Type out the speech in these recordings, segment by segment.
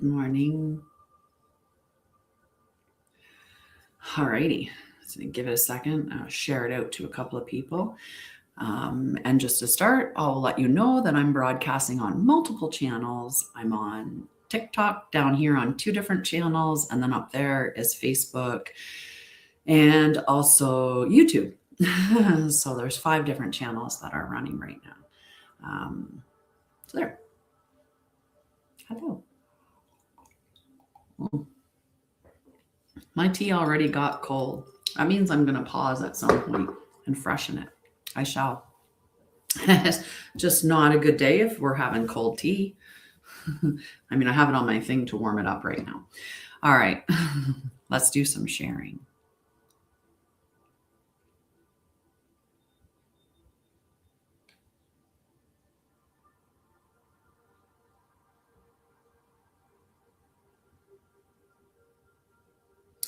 Good morning. Alrighty, so give it a second. I'll share it out to a couple of people. And just to start, I'll let you know that I'm broadcasting on multiple channels. I'm on TikTok down here on 2 different channels, and then up there is Facebook and also YouTube. So there's 5 different channels that are running right now. So there. Hello. Oh. My tea already got cold. That means I'm going to pause at some point and freshen it. I shall. It's just not a good day if we're having cold tea. I mean, I have it on my thing to warm it up right now. All right, let's do some sharing.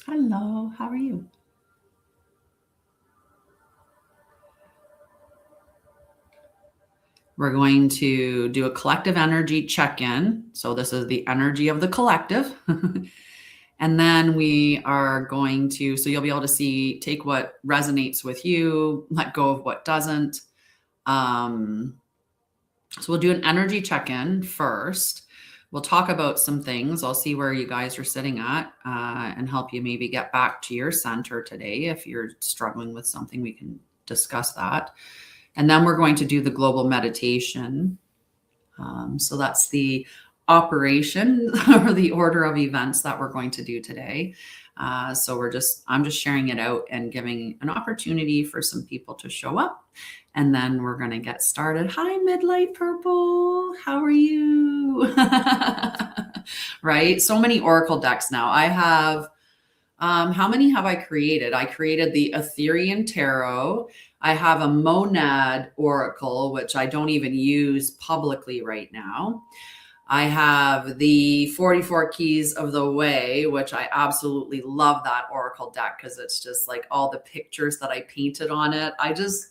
Hello, how are you? We're going to do a collective energy check-in. So this is the energy of the collective. And then we are going to, so you'll be able to see, take what resonates with you, let go of what doesn't. So we'll do an energy check-in first. We'll talk about some things. I'll see where you guys are sitting at and help you maybe get back to your center today. If you're struggling with something, we can discuss that. And then we're going to do the global meditation. So that's the operation or the order of events that we're going to do today. So I'm just sharing it out and giving an opportunity for some people to show up. And then we're going to get started. Hi, Midlight Purple. How are you? Right? So many Oracle decks now. I have, how many have I created? I created the Etherian Tarot. I have a Monad Oracle, which I don't even use publicly right now. I have the 44 Keys of the Way, which I absolutely love that Oracle deck because it's just like all the pictures that I painted on it. I just,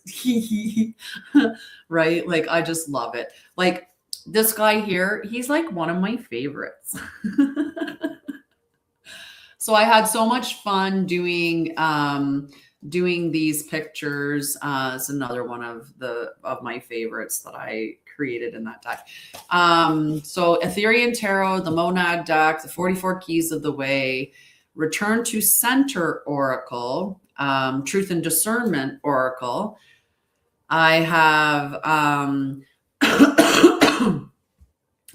right? Like, I just love it. Like this guy here, he's like one of my favorites. So I had so much fun doing these pictures. It's another one of my favorites that I created in that deck. So Etherian Tarot, the Monad deck, the 44 Keys of the Way, Return to Center Oracle, Truth and Discernment Oracle. I have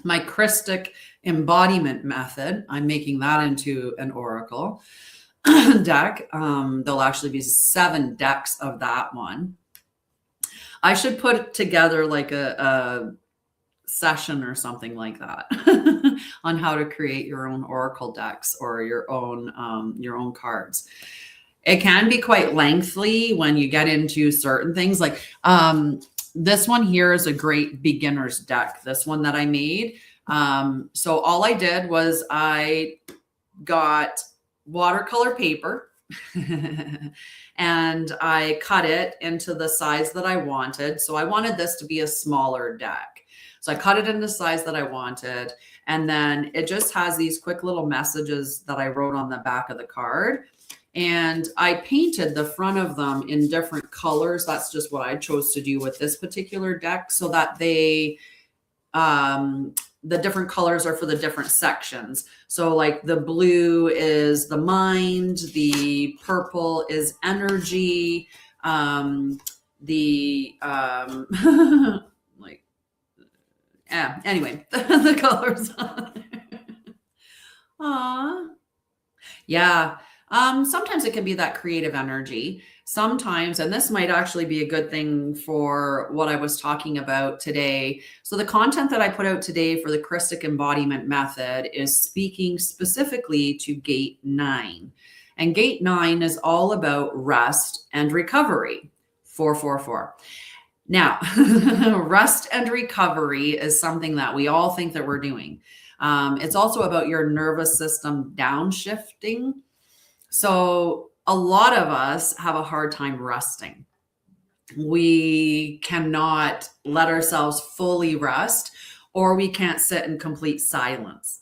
my Christic Embodiment Method. I'm making that into an Oracle deck. There'll actually be 7 decks of that one. I should put together like a session or something like that on how to create your own Oracle decks or your own cards. It can be quite lengthy when you get into certain things. Like this one here is a great beginner's deck. This one that I made. So all I did was I got watercolor paper and I cut it into the size that I wanted. So I wanted this to be a smaller deck. So I cut it in the size that I wanted. And then it just has these quick little messages that I wrote on the back of the card. And I painted the front of them in different colors. That's just what I chose to do with this particular deck so that they, the different colors are for the different sections. So like the blue is the mind, the purple is energy, like, yeah, anyway, the colors. Aww. Yeah. Sometimes it can be that creative energy. Sometimes, and this might actually be a good thing for what I was talking about today. So the content that I put out today for the Christic Embodiment Method is speaking specifically to Gate 9. And Gate 9 is all about rest and recovery. 444. Now, rest and recovery is something that we all think that we're doing. It's also about your nervous system downshifting. So a lot of us have a hard time resting. We cannot let ourselves fully rest, or we can't sit in complete silence,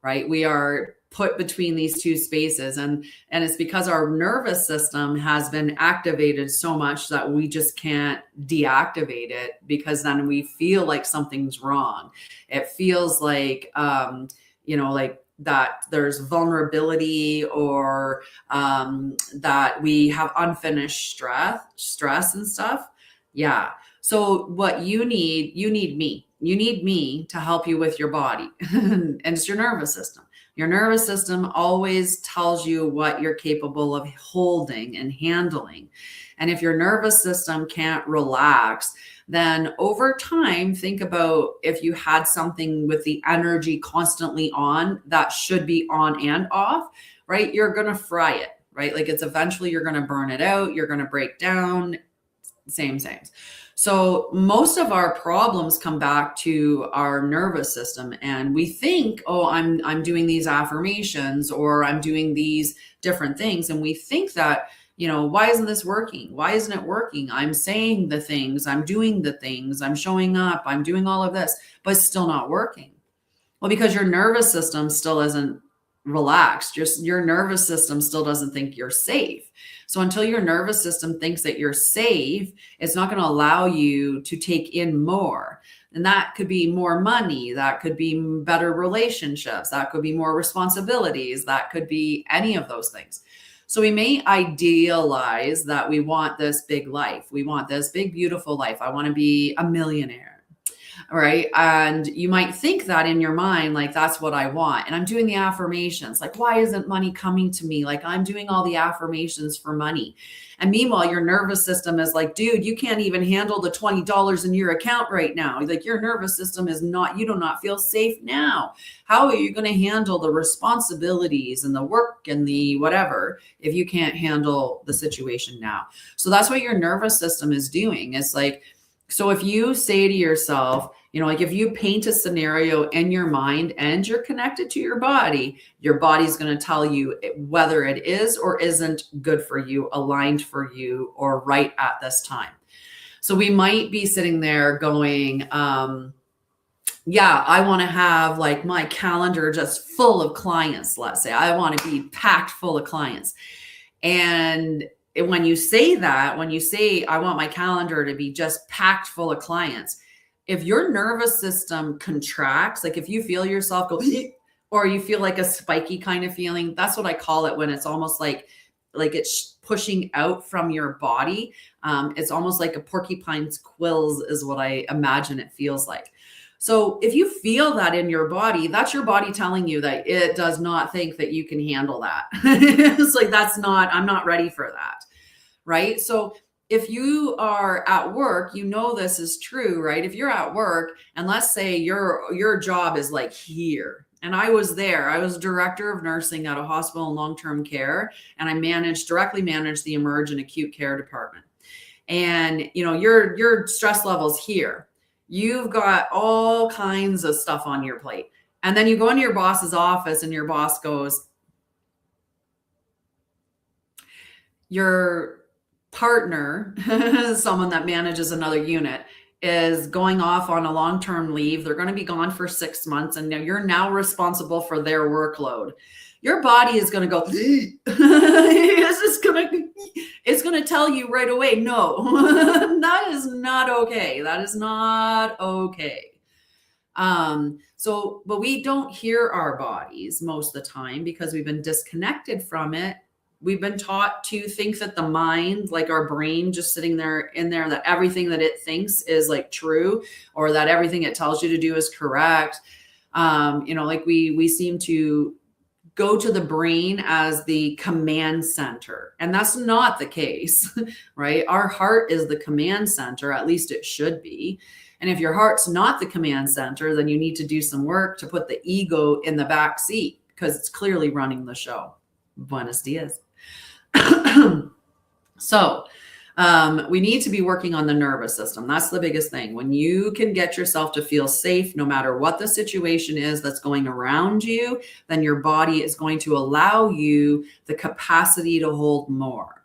right? We are put between these two spaces, and it's because our nervous system has been activated so much that we just can't deactivate it, because then we feel like something's wrong. It feels like like that there's vulnerability, or that we have unfinished stress and stuff. Yeah. So what you need me. You need me to help you with your body. And it's your nervous system. Your nervous system always tells you what you're capable of holding and handling. And if your nervous system can't relax, then over time, think about if you had something with the energy constantly on that should be on and off, right? You're going to fry it, right? Like it's eventually you're going to burn it out. You're going to break down. Same. So most of our problems come back to our nervous system, and we think, oh, I'm doing these affirmations, or I'm doing these different things, and we think that, why isn't this working? Why isn't it working? I'm saying the things, I'm doing the things, I'm showing up, I'm doing all of this, but it's still not working. Well, because your nervous system still isn't relaxed. Your nervous system still doesn't think you're safe. So until your nervous system thinks that you're safe, it's not going to allow you to take in more. And that could be more money. That could be better relationships. That could be more responsibilities. That could be any of those things. So we may idealize that we want this big life. We want this big, beautiful life. I want to be a millionaire. Right. And you might think that in your mind, like, that's what I want. And I'm doing the affirmations. Like, why isn't money coming to me? Like, I'm doing all the affirmations for money. And meanwhile, your nervous system is like, dude, you can't even handle the $20 in your account right now. Like, your nervous system is not, you do not feel safe now. How are you going to handle the responsibilities and the work and the whatever if you can't handle the situation now? So that's what your nervous system is doing. It's like, so if you say to yourself, like if you paint a scenario in your mind and you're connected to your body's going to tell you whether it is or isn't good for you, aligned for you, or right at this time. So we might be sitting there going, yeah, I want to have like my calendar just full of clients. Let's say I want to be packed full of clients. And when you say that, I want my calendar to be just packed full of clients, if your nervous system contracts, like if you feel yourself go, or you feel like a spiky kind of feeling, that's what I call it, when it's almost like it's pushing out from your body. It's almost like a porcupine's quills is what I imagine it feels like. So if you feel that in your body, that's your body telling you that it does not think that you can handle that. It's like, I'm not ready for that. Right. So if you are at work, this is true, right? If you're at work and let's say your job is like here, and I was director of nursing at a hospital in long-term care, and I directly managed the emerge and acute care department. And, your stress level's here. You've got all kinds of stuff on your plate. And then you go into your boss's office and your boss goes, your partner, someone that manages another unit, is going off on a long-term leave. They're going to be gone for 6 months, and you're now responsible for their workload. Your body is going to go, it's going to tell you right away, no, that is not okay. That is not okay. But we don't hear our bodies most of the time because we've been disconnected from it. We've been taught to think that the mind, like our brain just sitting there in there, that everything that it thinks is like true, or that everything it tells you to do is correct. Like we seem to go to the brain as the command center, and that's not the case, right? Our heart is the command center, at least it should be. And if your heart's not the command center, then you need to do some work to put the ego in the back seat, because it's clearly running the show. Buenos dias. So we need to be working on the nervous system. That's the biggest thing. When you can get yourself to feel safe, no matter what the situation is that's going around you, then your body is going to allow you the capacity to hold more.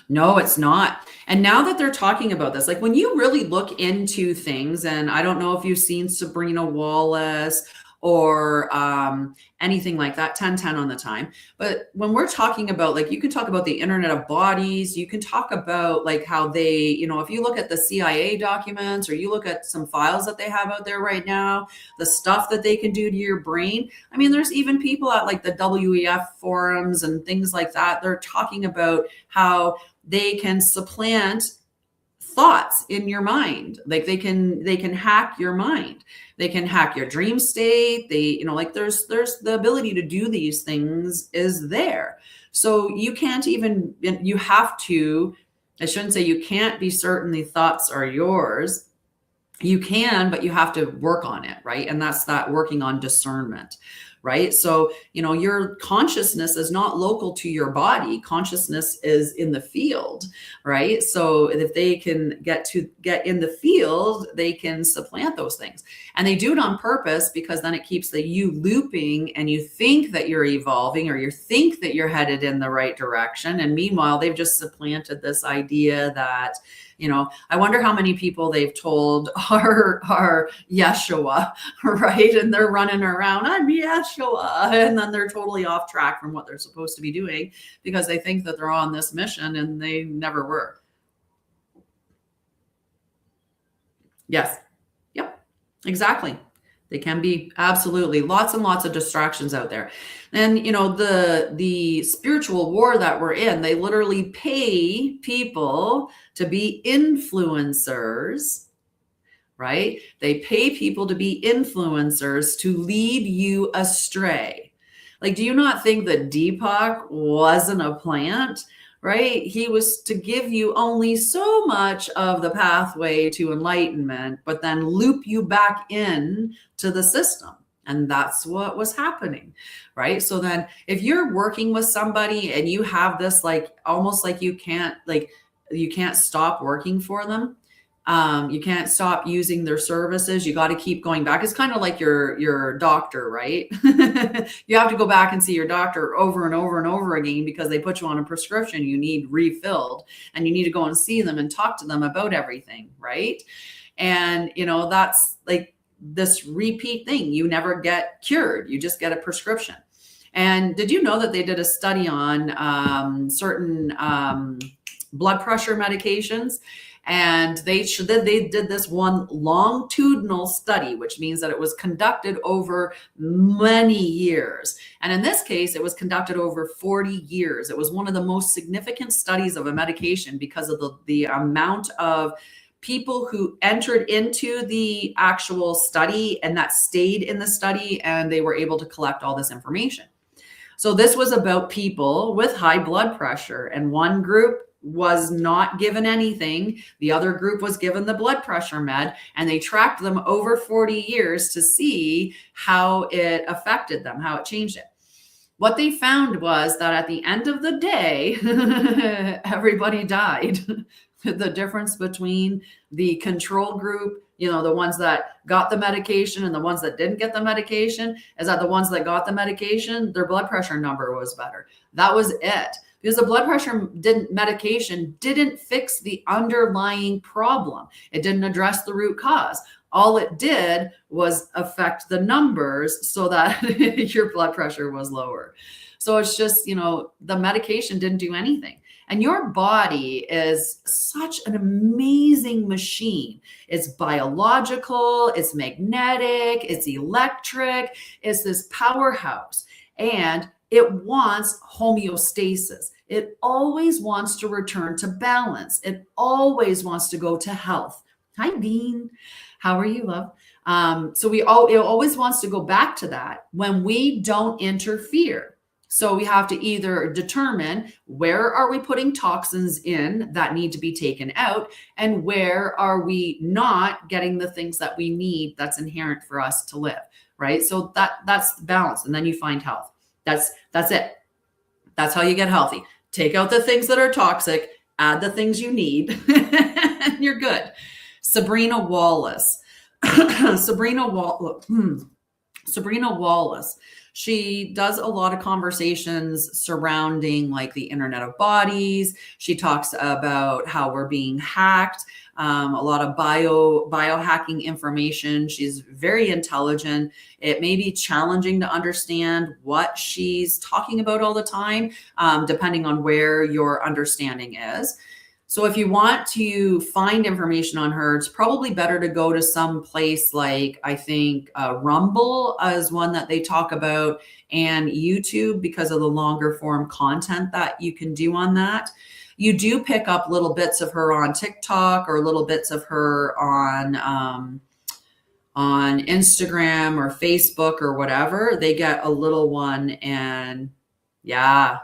No, it's not. And now that they're talking about this, like when you really look into things, and I don't know if you've seen Sabrina Wallace or anything like that, 1010 on the time. But when we're talking about, like, you can talk about the Internet of Bodies, you can talk about like how they, if you look at the CIA documents or you look at some files that they have out there right now, the stuff that they can do to your brain. I mean, there's even people at like the WEF forums and things like that. They're talking about how they can supplant thoughts in your mind. Like they can hack your mind. They can hack your dream state. They, like there's the ability to do these things is there. So you can't even, you have to, I shouldn't say you can't be certain the thoughts are yours. You can, but you have to work on it, right? And that's that working on discernment, right? So, your consciousness is not local to your body. Consciousness is in the field, right? So if they can get in the field, they can supplant those things. And they do it on purpose because then it keeps you looping and you think that you're evolving or you think that you're headed in the right direction. And meanwhile, they've just supplanted this idea that, I wonder how many people they've told are Yeshua, right? And they're running around, I'm Yeshua. And then they're totally off track from what they're supposed to be doing because they think that they're on this mission and they never were. Yes. Yep. Exactly. They can be absolutely lots and lots of distractions out there. And, the spiritual war that we're in, they literally pay people to be influencers, right? They pay people to be influencers to lead you astray. Like, do you not think that Deepak wasn't a plant? Right? He was to give you only so much of the pathway to enlightenment, but then loop you back in to the system. And that's what was happening, right? So then if you're working with somebody and you have this, like, almost like you can't stop working for them. You can't stop using their services. You got to keep going back. It's kind of like your doctor, right? You have to go back and see your doctor over and over and over again because they put you on a prescription you need refilled, and you need to go and see them and talk to them about everything, right? And, that's like this repeat thing. You never get cured. You just get a prescription. And did you know that they did a study on certain blood pressure medications? And they did this one longitudinal study, which means that it was conducted over many years. And in this case, it was conducted over 40 years. It was one of the most significant studies of a medication because of the amount of people who entered into the actual study and that stayed in the study, and they were able to collect all this information. So this was about people with high blood pressure, and one group was not given anything. The other group was given the blood pressure med, and they tracked them over 40 years to see how it affected them, how it changed it. What they found was that at the end of the day, everybody died. The difference between the control group, the ones that got the medication and the ones that didn't get the medication, is that the ones that got the medication, their blood pressure number was better. That was it. Because the blood pressure medication didn't fix the underlying problem. It didn't address the root cause. All it did was affect the numbers so that your blood pressure was lower. So it's just, the medication didn't do anything. And your body is such an amazing machine. It's biological, it's magnetic, it's electric, it's this powerhouse. And it wants homeostasis. It always wants to return to balance. It always wants to go to health. Hi, Dean. How are you, love? So it always wants to go back to that when we don't interfere. So we have to either determine where are we putting toxins in that need to be taken out, and where are we not getting the things that we need that's inherent for us to live, right? So that's the balance, and then you find health. That's it. That's how you get healthy. Take out the things that are toxic, add the things you need, and you're good. Sabrina Wallace. Sabrina Wallace. She does a lot of conversations surrounding like the Internet of Bodies. She talks about how we're being hacked, a lot of biohacking information. She's very intelligent. It may be challenging to understand what she's talking about all the time, depending on where your understanding is. So if you want to find information on her, it's probably better to go to some place like, I think Rumble is one that they talk about, and YouTube, because of the longer form content that you can do on that. You do pick up little bits of her on TikTok or little bits of her on Instagram or Facebook or whatever. They get a little one, and yeah,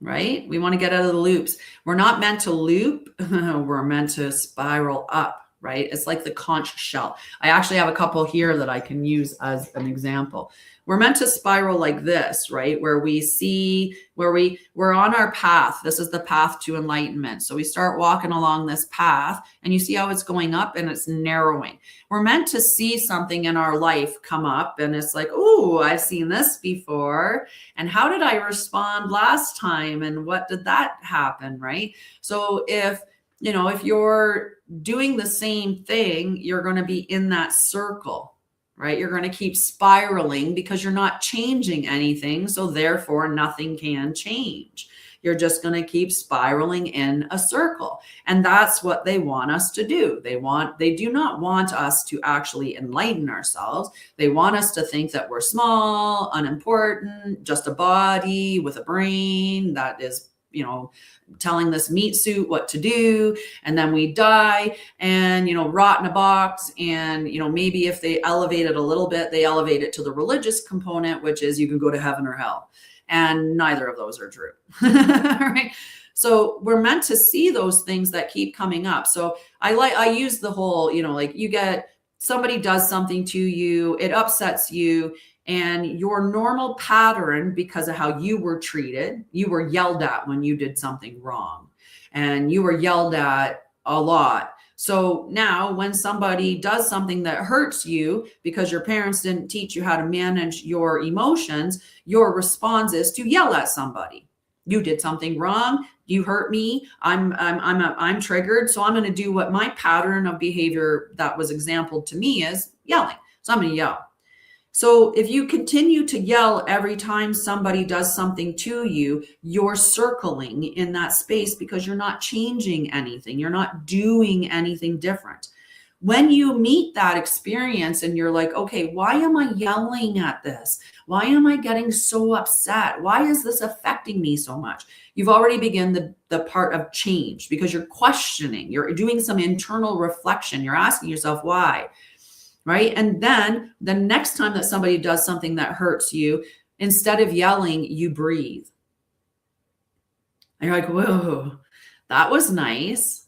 right? We want to get out of the loops. We're not meant to loop. We're meant to spiral up, right? It's like the conch shell. I actually have a couple here that I can use as an example. We're meant to spiral like this, right? Where we see, we're on our path. This is the path to enlightenment. So we start walking along this path, and you see how it's going up and it's narrowing. We're meant to see something in our life come up, and it's like, oh, I've seen this before. And how did I respond last time? And what did that happen, right? So if you're doing the same thing, you're going to be in that circle, right? You're going to keep spiraling because you're not changing anything. So therefore, nothing can change. You're just going to keep spiraling in a circle. And that's what they want us to do. They do not want us to actually enlighten ourselves. They want us to think that we're small, unimportant, just a body with a brain that is, telling this meat suit what to do. And then we die and, rot in a box. And, maybe if they elevate it a little bit, they elevate it to the religious component, which is you can go to heaven or hell. And neither of those are true. Right? So we're meant to see those things that keep coming up. So I use the whole, like you get somebody does something to you, it upsets you, and your normal pattern, because of how you were treated, you were yelled at when you did something wrong, and you were yelled at a lot. So now when somebody does something that hurts you because your parents didn't teach you how to manage your emotions, your response is to yell at somebody. You did something wrong. You hurt me. I'm triggered. So I'm going to do what my pattern of behavior that was exampled to me is yelling. So I'm going to yell. So if you continue to yell every time somebody does something to you, you're circling in that space because you're not changing anything. You're not doing anything different. When you meet that experience and you're like, okay, why am I yelling at this? Why am I getting so upset? Why is this affecting me so much? You've already begun the part of change because you're questioning. You're doing some internal reflection. You're asking yourself why. Right? And then the next time that somebody does something that hurts you, instead of yelling, you breathe. And you're like, whoa, that was nice.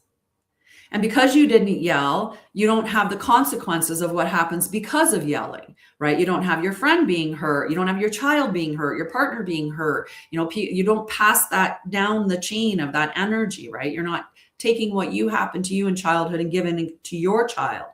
And because you didn't yell, you don't have the consequences of what happens because of yelling, right? You don't have your friend being hurt. You don't have your child being hurt, your partner being hurt. You don't pass that down the chain of that energy, right? You're not taking what happened to you in childhood and giving it to your child.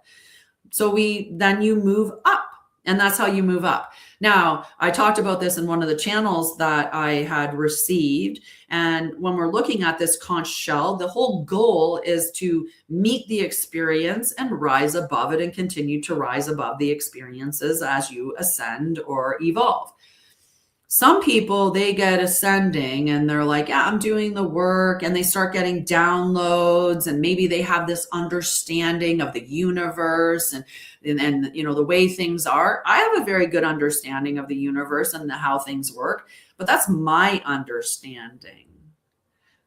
So then you move up, and that's how you move up. Now, I talked about this in one of the channels that I had received. And when we're looking at this conch shell, the whole goal is to meet the experience and rise above it and continue to rise above the experiences as you ascend or evolve. Some people, they get ascending and they're like, yeah, I'm doing the work, and they start getting downloads, and maybe they have this understanding of the universe and the way things are. I have a very good understanding of the universe and how things work, but that's my understanding,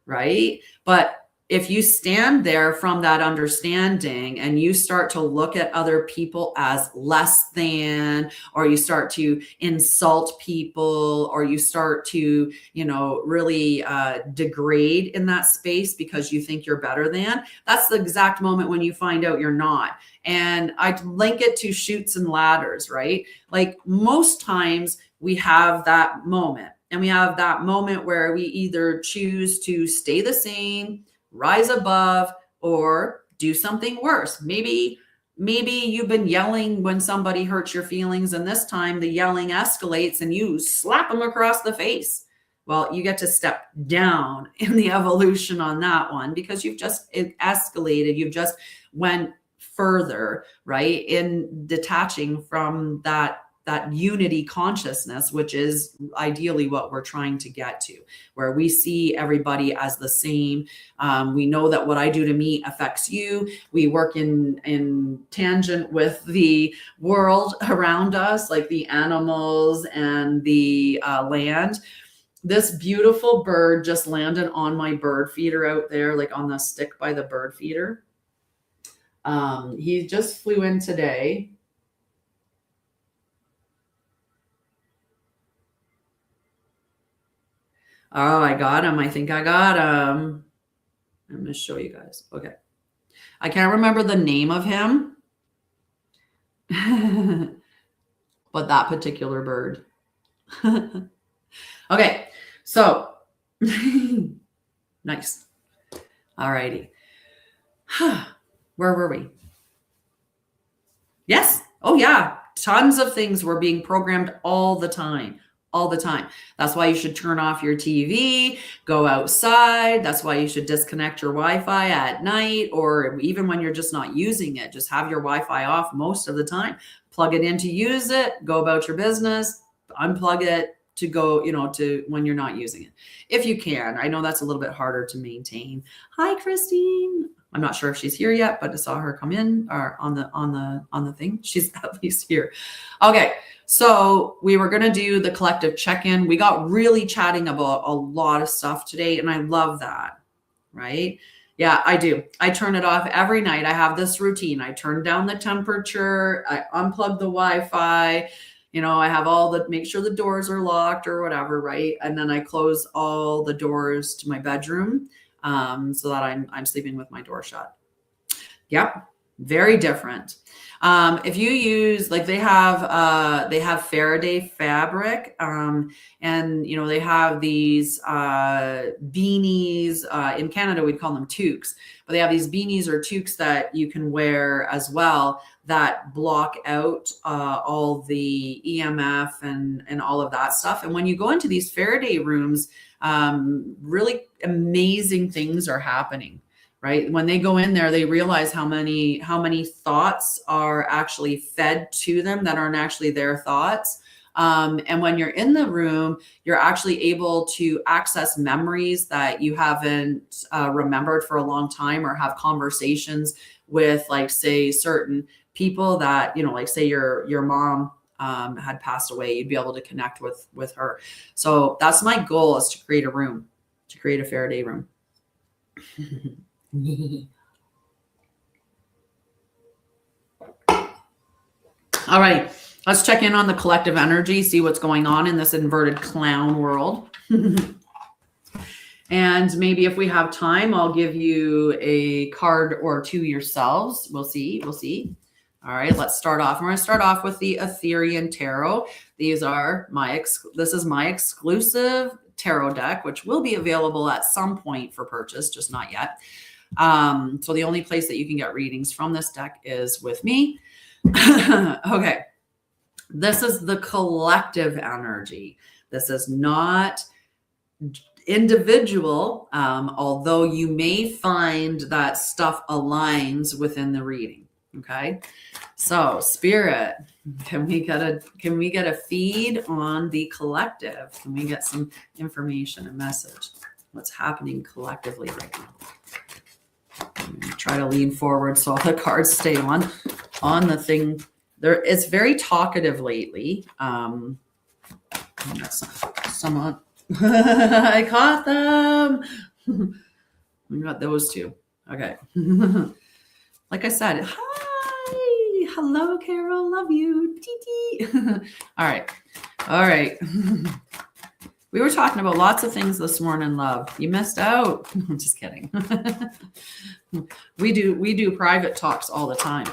right? But if you stand there from that understanding and you start to look at other people as less than, or you start to insult people, or you start to, really degrade in that space because you think you're better than, that's the exact moment when you find out you're not. And I link it to chutes and ladders, right? Like most times we have that moment, and we have that moment where we either choose to stay the same, rise above, or do something worse. Maybe Maybe you've been yelling when somebody hurts your feelings, and this time the yelling escalates and you slap them across the face. Well, you get to step down in the evolution on that one because it escalated. You've just went further, right? In detaching from that unity consciousness, which is ideally what we're trying to get to, where we see everybody as the same. We know that what I do to me affects you. We work in tangent with the world around us, like the animals and the land. This beautiful bird just landed on my bird feeder out there, like on the stick by the bird feeder. He just flew in today. Oh, I got him. I think I got him. I'm going to show you guys. Okay. I can't remember the name of him, but that particular bird. Okay. So nice. All righty. Where were we? Yes. Oh, yeah. Tons of things were being programmed all the time. All the time. That's why you should turn off your TV, go outside. That's why you should disconnect your Wi-Fi at night, or even when you're just not using it, just have your Wi-Fi off most of the time. Plug it in to use it, go about your business, unplug it to go, to when you're not using it. If you can. I know that's a little bit harder to maintain. Hi, Christine. I'm not sure if she's here yet, but I saw her come in or on the thing. She's at least here. Okay. So we were going to do the collective check-in. We got really chatting about a lot of stuff today, and I love that, right? Yeah, I do. I turn it off every night. I have this routine. I turn down the temperature. I unplug the Wi-Fi. I have make sure the doors are locked or whatever, right? And then I close all the doors to my bedroom so that I'm sleeping with my door shut. Yep, very different. If you use, like they have Faraday fabric, and they have these beanies. In Canada, we'd call them toques, but they have these beanies or toques that you can wear as well that block out all the EMF and all of that stuff. And when you go into these Faraday rooms, really amazing things are happening. Right? When they go in there, they realize how many thoughts are actually fed to them that aren't actually their thoughts. And when you're in the room, you're actually able to access memories that you haven't remembered for a long time, or have conversations with, like, say, certain people that, like, say your mom had passed away. You'd be able to connect with her. So that's my goal, is to create a Faraday room. All right, let's check in on the collective energy, see what's going on in this inverted clown world. And maybe if we have time, I'll give you a card or two yourselves. We'll see. All right, let's start off. We're going to start off with the Etherian Tarot. This is my exclusive tarot deck, which will be available at some point for purchase, just not yet. So the only place that you can get readings from this deck is with me. Okay. This is the collective energy. This is not individual, although you may find that stuff aligns within the reading. Okay. So Spirit, can we get a feed on the collective? Can we get some information, a message? What's happening collectively right now? Try to lean forward so the cards stay on the thing. It's very talkative lately. Someone I caught them. We got those two. Okay. Like I said, hi, hello, Carol, love you. All right. We were talking about lots of things this morning, love. You missed out. I'm just kidding. We do private talks all the time.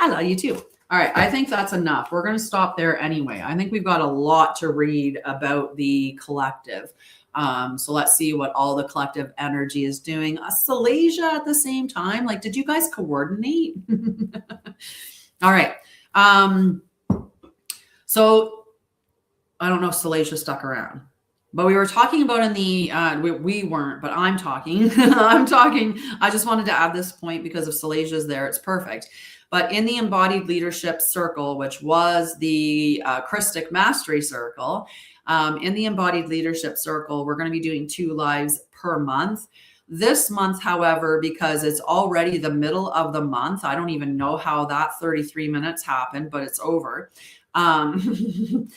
I love you too. All right. I think that's enough. We're going to stop there anyway. I think we've got a lot to read about the collective. So let's see what all the collective energy is doing. Sha'Ryah at the same time. Like, did you guys coordinate? All right. So I don't know if Sha'Ryah stuck around, but we were talking about in the, we weren't, but I'm talking, I just wanted to add this point because if Sha'Ryah's there, it's perfect. But in the embodied leadership circle, which was the Christic mastery circle, in the embodied leadership circle, we're going to be doing 2 lives per month. This month, however, because it's already the middle of the month, I don't even know how that 33 minutes happened, but it's over. And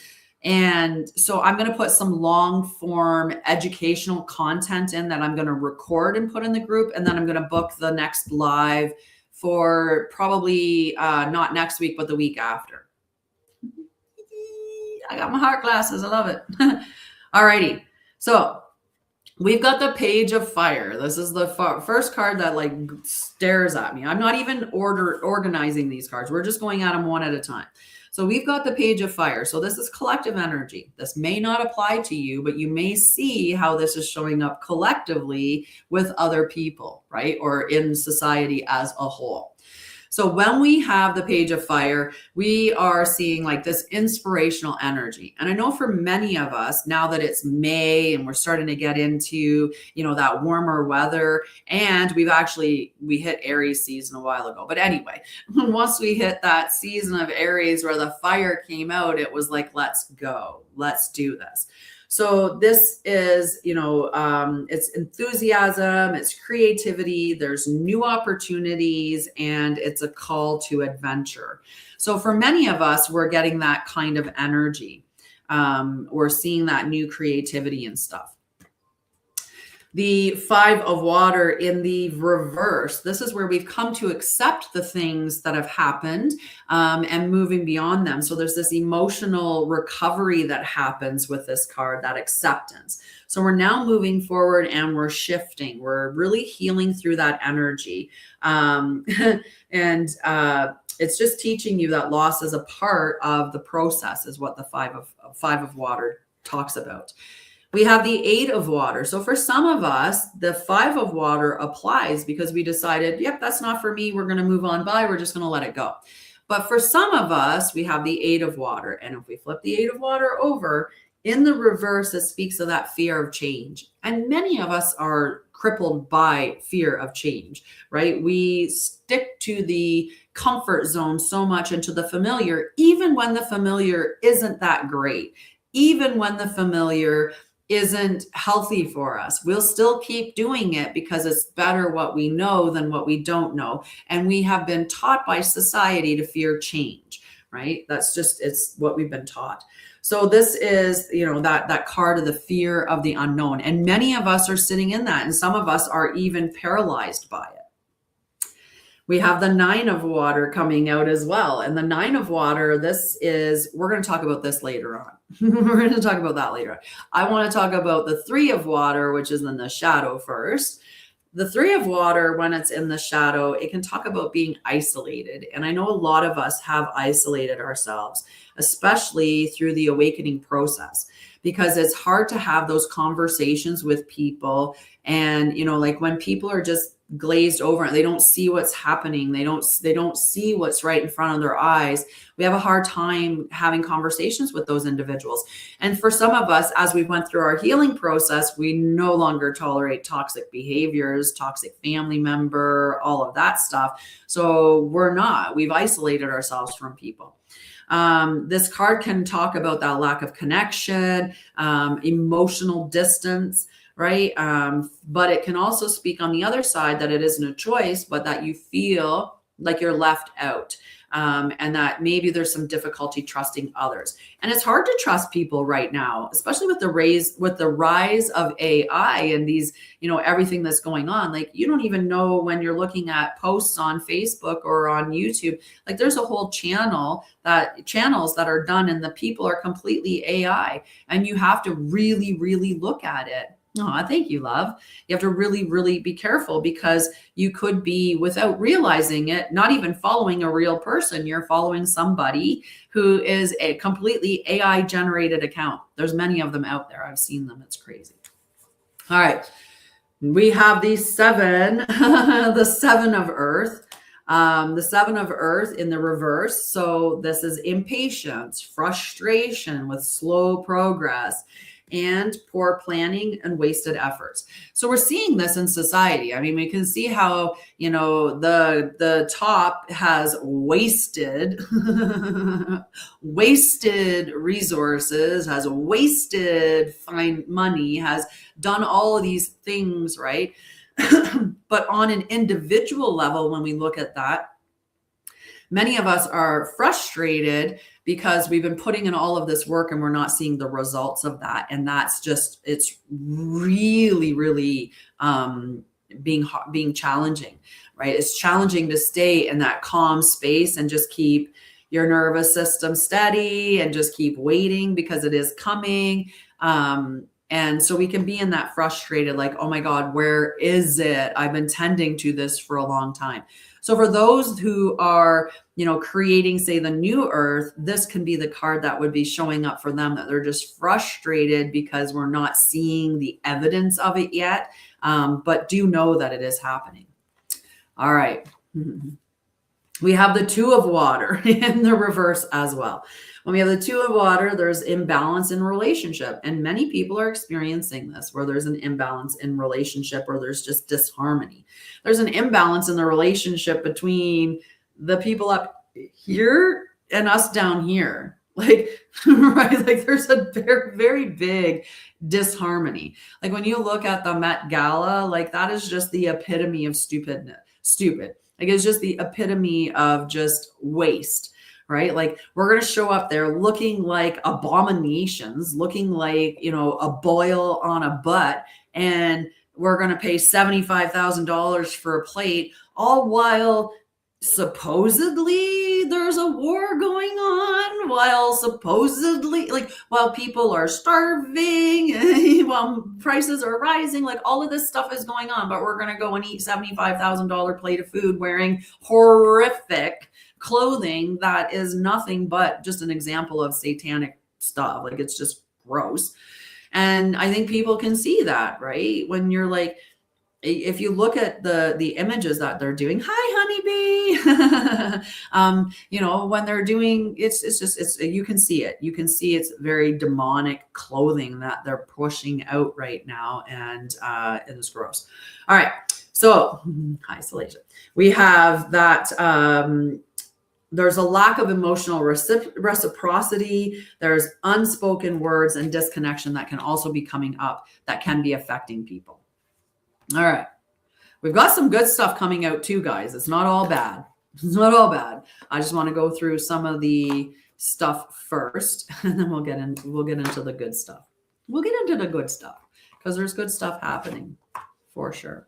so I'm going to put some long form educational content in that I'm going to record and put in the group. And then I'm going to book the next live for probably not next week, but the week after. I got my heart glasses. I love it. All righty. So we've got the Page of Fire. This is the first card that like stares at me. I'm not even organizing these cards. We're just going at them one at a time. So we've got the Page of Fire. So this is collective energy. This may not apply to you, but you may see how this is showing up collectively with other people, right? Or in society as a whole. So when we have the Page of Fire, we are seeing like this inspirational energy. And I know for many of us, now that it's May and we're starting to get into, you know, that warmer weather, and we hit Aries season a while ago. But anyway, once we hit that season of Aries where the fire came out, it was like, let's go, let's do this. So this is, you know, it's enthusiasm, it's creativity, there's new opportunities, and it's a call to adventure. So for many of us, we're getting that kind of energy. We're seeing that new creativity and stuff. The 5 of Water in the reverse. This is where we've come to accept the things that have happened and moving beyond them. So there's this emotional recovery that happens with this card, that acceptance. So we're now moving forward and we're shifting. We're really healing through that energy. It's just teaching you that loss is a part of the process, is what the 5 of Water talks about. We have the 8 of Water. So for some of us, the 5 of Water applies because we decided, yep, that's not for me. We're going to move on by. We're just going to let it go. But for some of us, we have the 8 of Water. And if we flip the 8 of Water over, in the reverse, it speaks of that fear of change. And many of us are crippled by fear of change, right? We stick to the comfort zone so much and to the familiar, even when the familiar isn't that great, even when the familiar isn't healthy for us. We'll still keep doing it because it's better what we know than what we don't know. And we have been taught by society to fear change, right? That's just, it's what we've been taught. So this is, you know, that card of the fear of the unknown. And many of us are sitting in that, and some of us are even paralyzed by it. We have the 9 of Water coming out as well. And the 9 of Water, we're going to talk about this later on. We're going to talk about that later on. I want to talk about the 3 of Water, which is in the shadow first. The 3 of Water, when it's in the shadow, it can talk about being isolated. And I know a lot of us have isolated ourselves, especially through the awakening process, because it's hard to have those conversations with people. And, you know, like when people are just glazed over, they don't see what's happening. They don't see what's right in front of their eyes. We have a hard time having conversations with those individuals. And for some of us, as we went through our healing process, we no longer tolerate toxic behaviors, toxic family member, all of that stuff. So we've isolated ourselves from people. This card can talk about that lack of connection, emotional distance, right? But it can also speak on the other side that it isn't a choice, but that you feel like you're left out. And that maybe there's some difficulty trusting others. And it's hard to trust people right now, especially with the rise of AI and these, you know, everything that's going on. Like, you don't even know when you're looking at posts on Facebook or on YouTube. Like, there's a whole channels that are done and the people are completely AI, and you have to really, really look at it. Oh, thank you, love. You have to really, really be careful, because you could be, without realizing it, not even following a real person. You're following somebody who is a completely AI generated account. There's many of them out there. I've seen them. It's crazy. All right. We have the seven, the seven of earth. The seven of earth in the reverse. So this is impatience, frustration with slow progress, and poor planning and wasted efforts. So we're seeing this in society. I mean, we can see how, you know, the top has wasted wasted resources, has wasted fine money, has done all of these things, right? But on an individual level, when we look at that, many of us are frustrated because we've been putting in all of this work and we're not seeing the results of that. And that's just, it's really, really being challenging, right? It's challenging to stay in that calm space and just keep your nervous system steady and just keep waiting because it is coming. And so we can be in that frustrated, like, oh my God, where is it? I've been tending to this for a long time. So for those who are, you know, creating, say, the new earth, this can be the card that would be showing up for them, that they're just frustrated because we're not seeing the evidence of it yet. But do know that it is happening. All right. We have the two of water in the reverse as well. When we have the two of water, there's imbalance in relationship. And many people are experiencing this, where there's an imbalance in relationship or there's just disharmony. There's an imbalance in the relationship between the people up here and us down here. Like, right? Like there's a very, very big disharmony. Like when you look at the Met Gala, like that is just the epitome of stupid. Like it's just the epitome of just waste, right? Like we're going to show up there looking like abominations, looking like, you know, a boil on a butt. And we're going to pay $75,000 for a plate, all while supposedly there's a war going on, while supposedly, like, while people are starving, while prices are rising, like all of this stuff is going on, but we're going to go and eat $75,000 plate of food wearing horrific clothing that is nothing but just an example of satanic stuff. Like it's just gross. And I think people can see that, right? When you're like, if you look at the images that they're doing, hi honeybee, you know, when they're doing, it's you can see it. You can see it's very demonic clothing that they're pushing out right now, and it's gross. All right, so isolation. We have that. There's a lack of emotional reciprocity. There's unspoken words and disconnection that can also be coming up that can be affecting people. All right. We've got some good stuff coming out too, guys. It's not all bad. It's not all bad. I just want to go through some of the stuff first, and then we'll get into the good stuff. We'll get into the good stuff because there's good stuff happening for sure.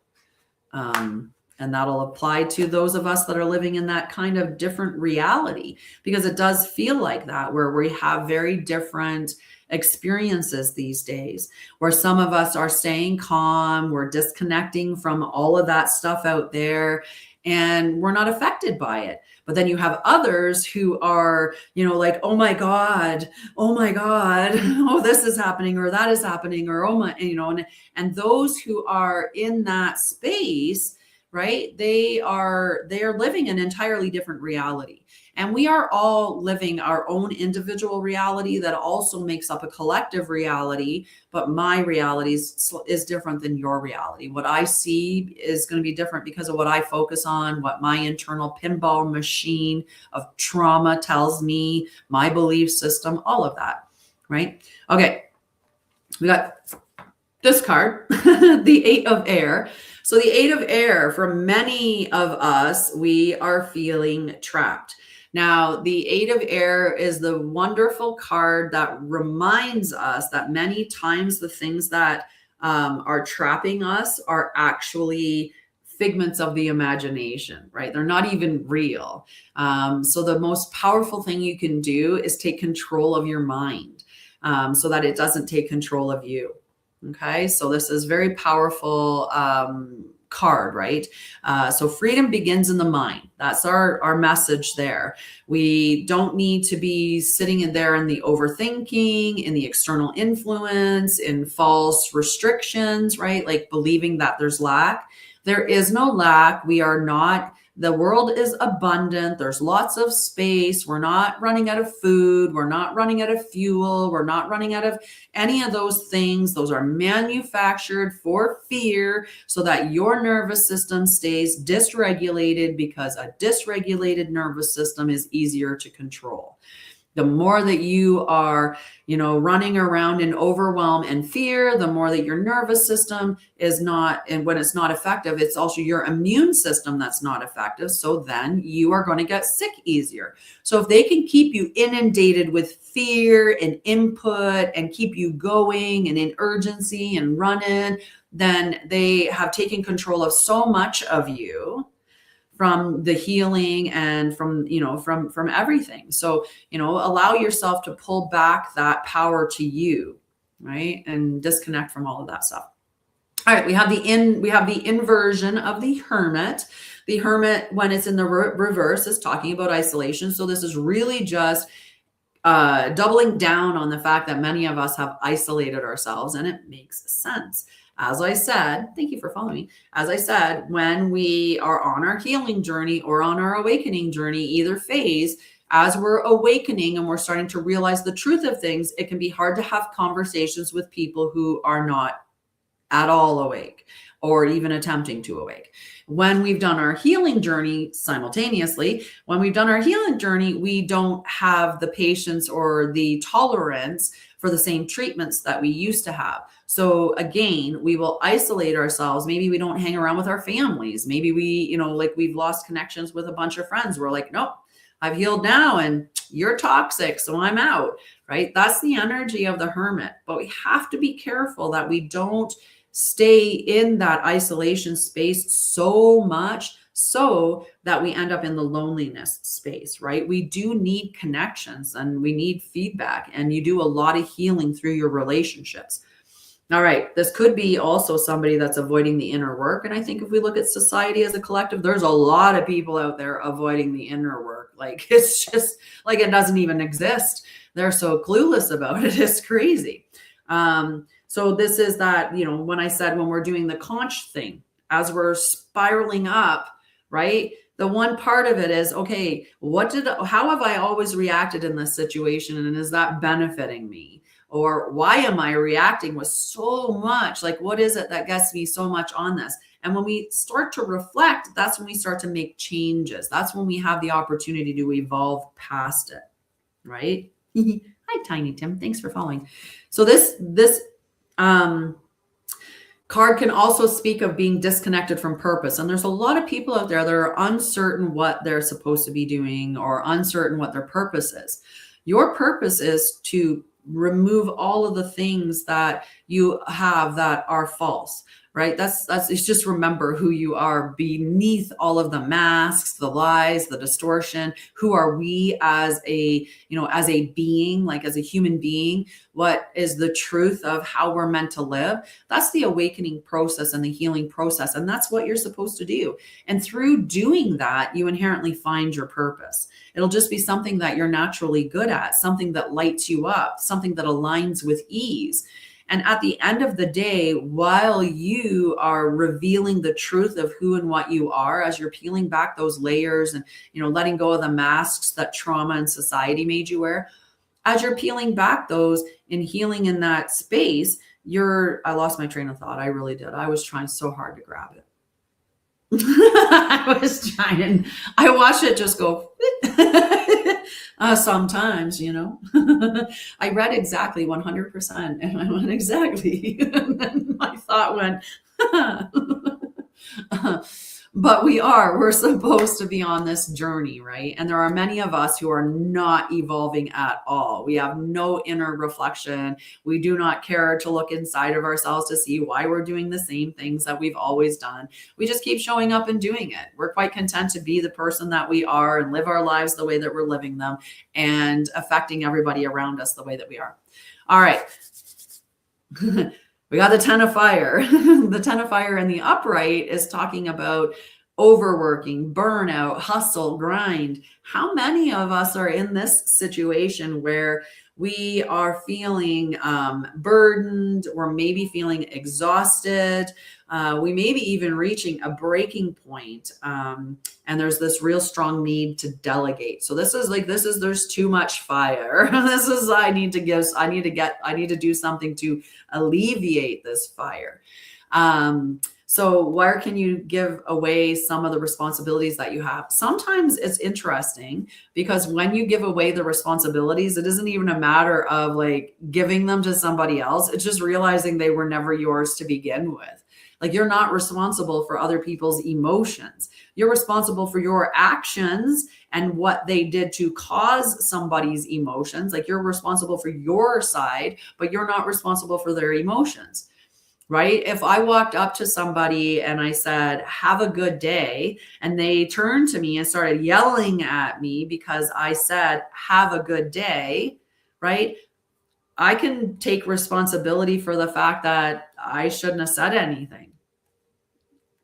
And that'll apply to those of us that are living in that kind of different reality, because it does feel like that, where we have very different experiences these days, where some of us are staying calm, we're disconnecting from all of that stuff out there, and we're not affected by it. But then you have others who are, you know, like, oh my God, oh, this is happening, or that is happening, or oh my, you know, and those who are in that space, right? They are living an entirely different reality. And we are all living our own individual reality that also makes up a collective reality. But my reality is different than your reality. What I see is going to be different because of what I focus on, what my internal pinball machine of trauma tells me, my belief system, all of that, right? Okay, we got this card, the Eight of Air. So the Eight of Air, for many of us, we are feeling trapped. Now, the Eight of Air is the wonderful card that reminds us that many times the things that are trapping us are actually figments of the imagination, right? They're not even real. So the most powerful thing you can do is take control of your mind so that it doesn't take control of you. Okay, so this is very powerful card, right? So freedom begins in the mind. That's our message there. We don't need to be sitting in there in the overthinking, in the external influence, in false restrictions, right? Like believing that there's lack. There is no lack. We are not, the world is abundant. There's lots of space. We're not running out of food. We're not running out of fuel. We're not running out of any of those things. Those are manufactured for fear so that your nervous system stays dysregulated, because a dysregulated nervous system is easier to control. The more that you are, running around in overwhelm and fear, the more that your nervous system is not, and when it's not effective, it's also your immune system that's not effective. So then you are going to get sick easier. So if they can keep you inundated with fear and input and keep you going and in urgency and running, then they have taken control of so much of you, from the healing and from everything. So, allow yourself to pull back that power to you, right? And disconnect from all of that stuff. All right, we have the inversion of the hermit. The hermit, when it's in the reverse, is talking about isolation. So this is really just doubling down on the fact that many of us have isolated ourselves, and it makes sense. As I said, thank you for following me. As I said, when we are on our healing journey or on our awakening journey, either phase, as we're awakening and we're starting to realize the truth of things, it can be hard to have conversations with people who are not at all awake or even attempting to awake. When we've done our healing journey simultaneously, we don't have the patience or the tolerance for the same treatments that we used to have. So again, we will isolate ourselves. Maybe we don't hang around with our families. Maybe we, we've lost connections with a bunch of friends. We're like, nope, I've healed now and you're toxic, so I'm out, right? That's the energy of the hermit. But we have to be careful that we don't stay in that isolation space so much so that we end up in the loneliness space, right? We do need connections and we need feedback, and you do a lot of healing through your relationships. All right, this could be also somebody that's avoiding the inner work. And I think if we look at society as a collective, there's a lot of people out there avoiding the inner work. Like, it's just like it doesn't even exist. They're so clueless about it. It's crazy. So this is that, when I said when we're doing the conch thing, as we're spiraling up, right? The one part of it is, okay, how have I always reacted in this situation? And is that benefiting me? Or why am I reacting with so much? Like, what is it that gets me so much on this? And when we start to reflect, that's when we start to make changes. That's when we have the opportunity to evolve past it, right? Hi, Tiny Tim. Thanks for following. So this card can also speak of being disconnected from purpose. And there's a lot of people out there that are uncertain what they're supposed to be doing or uncertain what their purpose is. Your purpose is to remove all of the things that you have that are false, right? It's just remember who you are beneath all of the masks, the lies, the distortion. Who are we as a being, like as a human being? What is the truth of how we're meant to live? That's the awakening process and the healing process. And that's what you're supposed to do. And through doing that, you inherently find your purpose. It'll just be something that you're naturally good at, something that lights you up, something that aligns with ease. And at the end of the day, while you are revealing the truth of who and what you are, as you're peeling back those layers and, letting go of the masks that trauma and society made you wear, as you're peeling back those and healing in that space, I lost my train of thought. I really did. I was trying so hard to grab it. I watch it just go sometimes, I read exactly 100% and I went exactly. And then my thought went, but we're supposed to be on this journey, right? And there are many of us who are not evolving at all. We have no inner reflection. We do not care to look inside of ourselves to see why we're doing the same things that we've always done. We just keep showing up and doing it. We're quite content to be the person that we are and live our lives the way that we're living them and affecting everybody around us the way that we are. All right. We got the 10 of fire. The 10 of fire in the upright is talking about overworking, burnout, hustle, grind. How many of us are in this situation where we are feeling burdened, or maybe feeling exhausted? We may be even reaching a breaking point. And there's this real strong need to delegate. So there's too much fire. I need to do something to alleviate this fire. So where can you give away some of the responsibilities that you have? Sometimes it's interesting because when you give away the responsibilities, it isn't even a matter of like giving them to somebody else. It's just realizing they were never yours to begin with. Like, you're not responsible for other people's emotions. You're responsible for your actions and what they did to cause somebody's emotions. Like, you're responsible for your side, but you're not responsible for their emotions. Right? If I walked up to somebody and I said, have a good day, and they turned to me and started yelling at me because I said, have a good day, right? I can take responsibility for the fact that I shouldn't have said anything.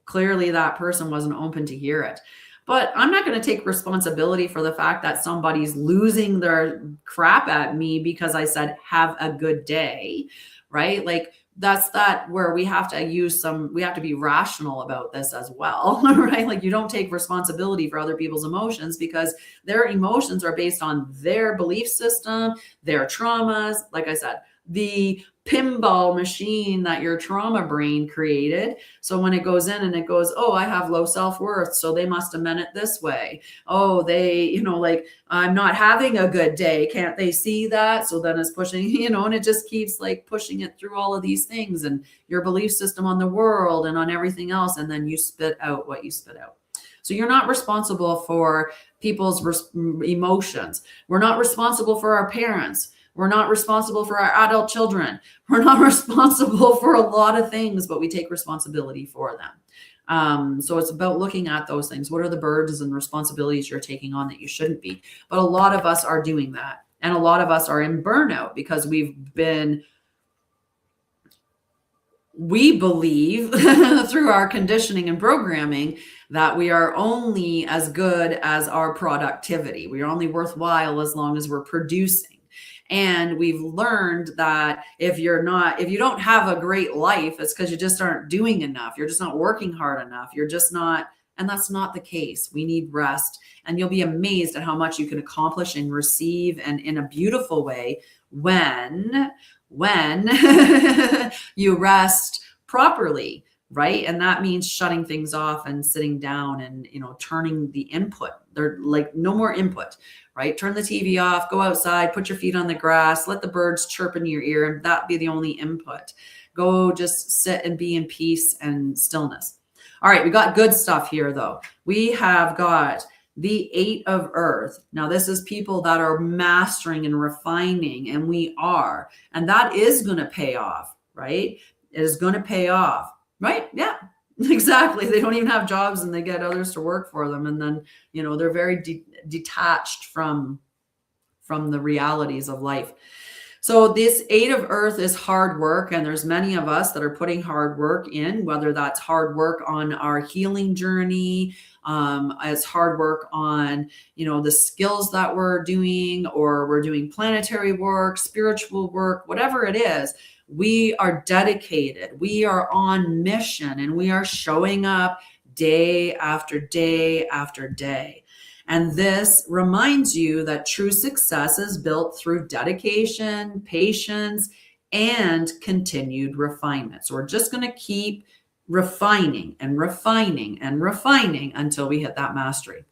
Clearly, that person wasn't open to hear it. But I'm not going to take responsibility for the fact that somebody's losing their crap at me because I said, have a good day, right? Like, that's where we have to be rational about this as well, right? Like, you don't take responsibility for other people's emotions because their emotions are based on their belief system, their traumas. Like I said, the pinball machine that your trauma brain created. So when it goes in and it goes, oh, I have low self-worth, so they must have meant it this way. Oh, they, like, I'm not having a good day. Can't they see that? So then it's pushing, and it just keeps like pushing it through all of these things and your belief system on the world and on everything else. And then you spit out what you spit out. So you're not responsible for people's emotions. We're not responsible for our parents. We're not responsible for our adult children. We're not responsible for a lot of things, but we take responsibility for them. So it's about looking at those things. What are the burdens and responsibilities you're taking on that you shouldn't be? But a lot of us are doing that. And a lot of us are in burnout because we believe through our conditioning and programming that we are only as good as our productivity. We are only worthwhile as long as we're producing. And we've learned that if you don't have a great life, it's because you just aren't doing enough. You're just not working hard enough. You're just not, and that's not the case. We need rest. And you'll be amazed at how much you can accomplish and receive, and in a beautiful way when you rest properly, right? And that means shutting things off and sitting down and, turning the input. They're like, no more input, right? Turn the TV off, go outside, put your feet on the grass, let the birds chirp in your ear, and that be the only input. Go just sit and be in peace and stillness. All right, we got good stuff here though. We have got the 8 of Earth. Now, this is people that are mastering and refining, and we are. And that is going to pay off, right? It is going to pay off, right? Yeah, exactly. They don't even have jobs and they get others to work for them. And then, they're very detached from the realities of life. So this 8 of Earth is hard work, and there's many of us that are putting hard work in, whether that's hard work on our healing journey, as hard work on, the skills that we're doing, or we're doing planetary work, spiritual work, whatever it is. We are dedicated. We are on mission, and we are showing up day after day after day. And this reminds you that true success is built through dedication, patience, and continued refinement. So we're just going to keep refining and refining and refining until we hit that mastery.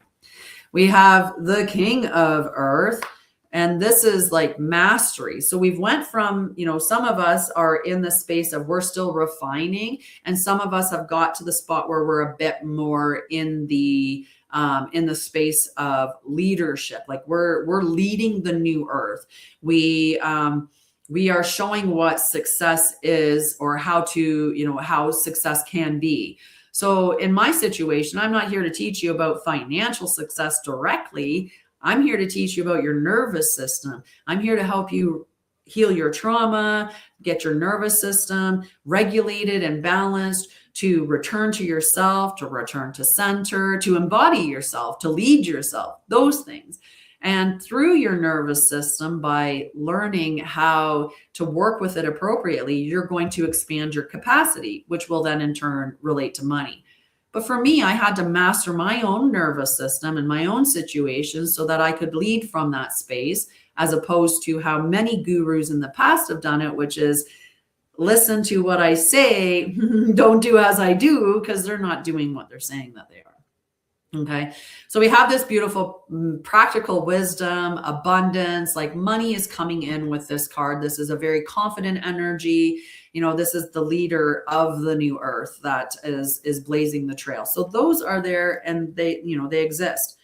We have the King of Earth, and this is like mastery. So we've went from, some of us are in the space of we're still refining, and some of us have got to the spot where we're a bit more in the space of leadership. Like we're leading the new earth. We are showing what success is, or how to, how success can be. So in my situation, I'm not here to teach you about financial success directly. I'm here to teach you about your nervous system. I'm here to help you heal your trauma, get your nervous system regulated and balanced, to return to yourself, to return to center, to embody yourself, to lead yourself, those things. And through your nervous system, by learning how to work with it appropriately, you're going to expand your capacity, which will then in turn relate to money. But for me, I had to master my own nervous system and my own situations so that I could lead from that space, as opposed to how many gurus in the past have done it, which is listen to what I say, don't do as I do, because they're not doing what they're saying that they are. Okay. So we have this beautiful practical wisdom, abundance, like money is coming in with this card. This is a very confident energy. You know, this is the leader of the new earth that is blazing the trail. So those are there and they, you know, they exist.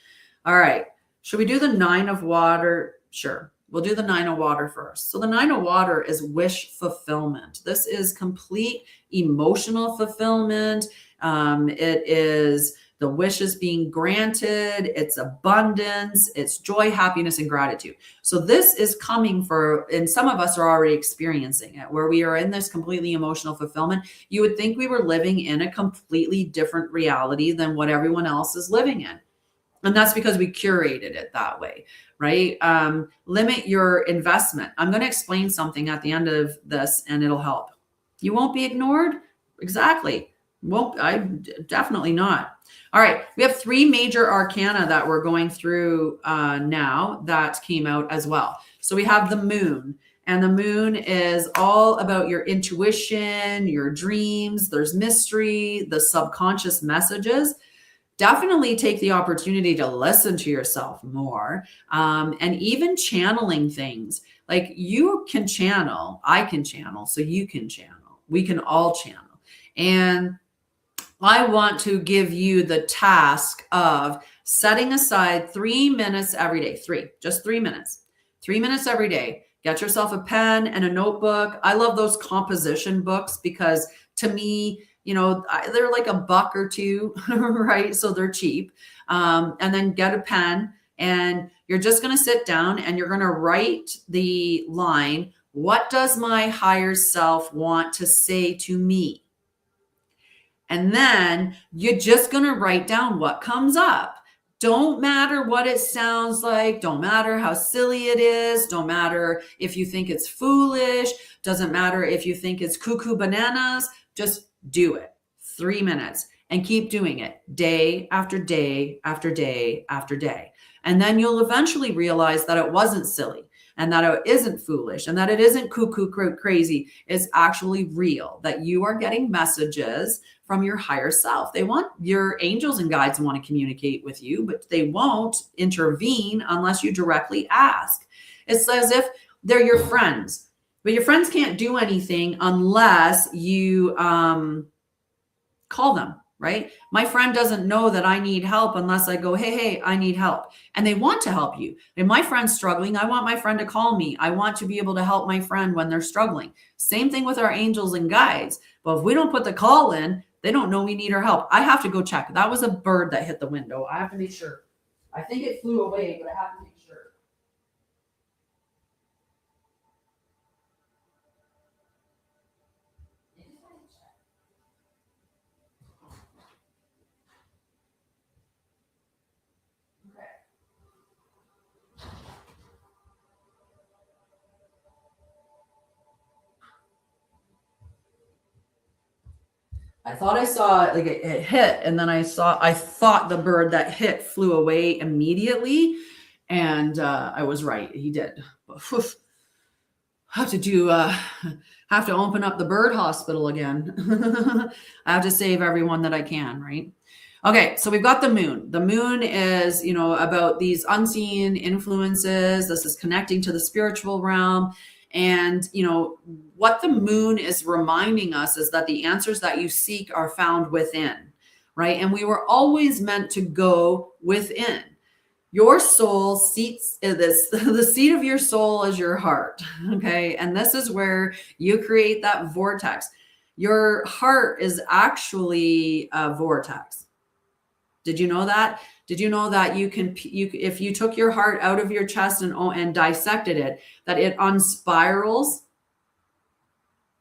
All right. Should we do the 9 of water? Sure. We'll do the 9 of water first. So the 9 of water is wish fulfillment. This is complete emotional fulfillment. It is the wishes being granted, it's abundance, it's joy, happiness, and gratitude. So this is coming for, and some of us are already experiencing it, where we are in this completely emotional fulfillment. You would think we were living in a completely different reality than what everyone else is living in. And that's because we curated it that way, right? Limit your investment. I'm going to explain something at the end of this and it'll help. You won't be ignored? Exactly. Definitely not. All right. We have 3 major arcana that we're going through now that came out as well. So we have the moon, and the moon is all about your intuition, your dreams. There's mystery, the subconscious messages. Definitely take the opportunity to listen to yourself more, and even channeling things. Like you can channel, I can channel, so you can channel. We can all channel. And I want to give you the task of setting aside 3 minutes every day. Just 3 minutes. 3 minutes every day. Get yourself a pen and a notebook. I love those composition books because to me, you know, they're like $1 or $2, right? So they're cheap. And then get a pen and you're just going to sit down and you're going to write the line, what does my higher self want to say to me? And then you're just going to write down what comes up. Don't matter what it sounds like. Don't matter how silly it is. Don't matter if you think it's foolish. Doesn't matter if you think it's cuckoo bananas. Just do it. 3 minutes and keep doing it day after day after day after day. And then you'll eventually realize that it wasn't silly and that it isn't foolish and that it isn't cuckoo crazy. It's actually real, that you are getting messages from your higher self. They want, your angels and guides want to communicate with you, but they won't intervene unless you directly ask. It's as if they're your friends, but your friends can't do anything unless you call them, right? My friend doesn't know that I need help unless I go, hey, I need help. And they want to help you. If my friend's struggling, I want my friend to call me. I want to be able to help my friend when they're struggling. Same thing with our angels and guides. But if we don't put the call in, they don't know we need our help. I have to go check. That was a bird that hit the window. I have to make sure. I think it flew away, but I have to make sure. I thought I saw it, like it hit, and then I thought the bird that hit flew away immediately, and I was right. He did. Have to open up the bird hospital again. I have to save everyone that I can, right? Okay, so we've got the moon. The moon is, you know, about these unseen influences. This is connecting to the spiritual realm. And, you know, what the moon is reminding us is that the answers that you seek are found within, right? And we were always meant to go within. Your soul seats this, the seat of your soul is your heart, okay? And this is where you create that vortex. Your heart is actually a vortex. Did you know that? Did you know that if you took your heart out of your chest and dissected it, that it unspirals,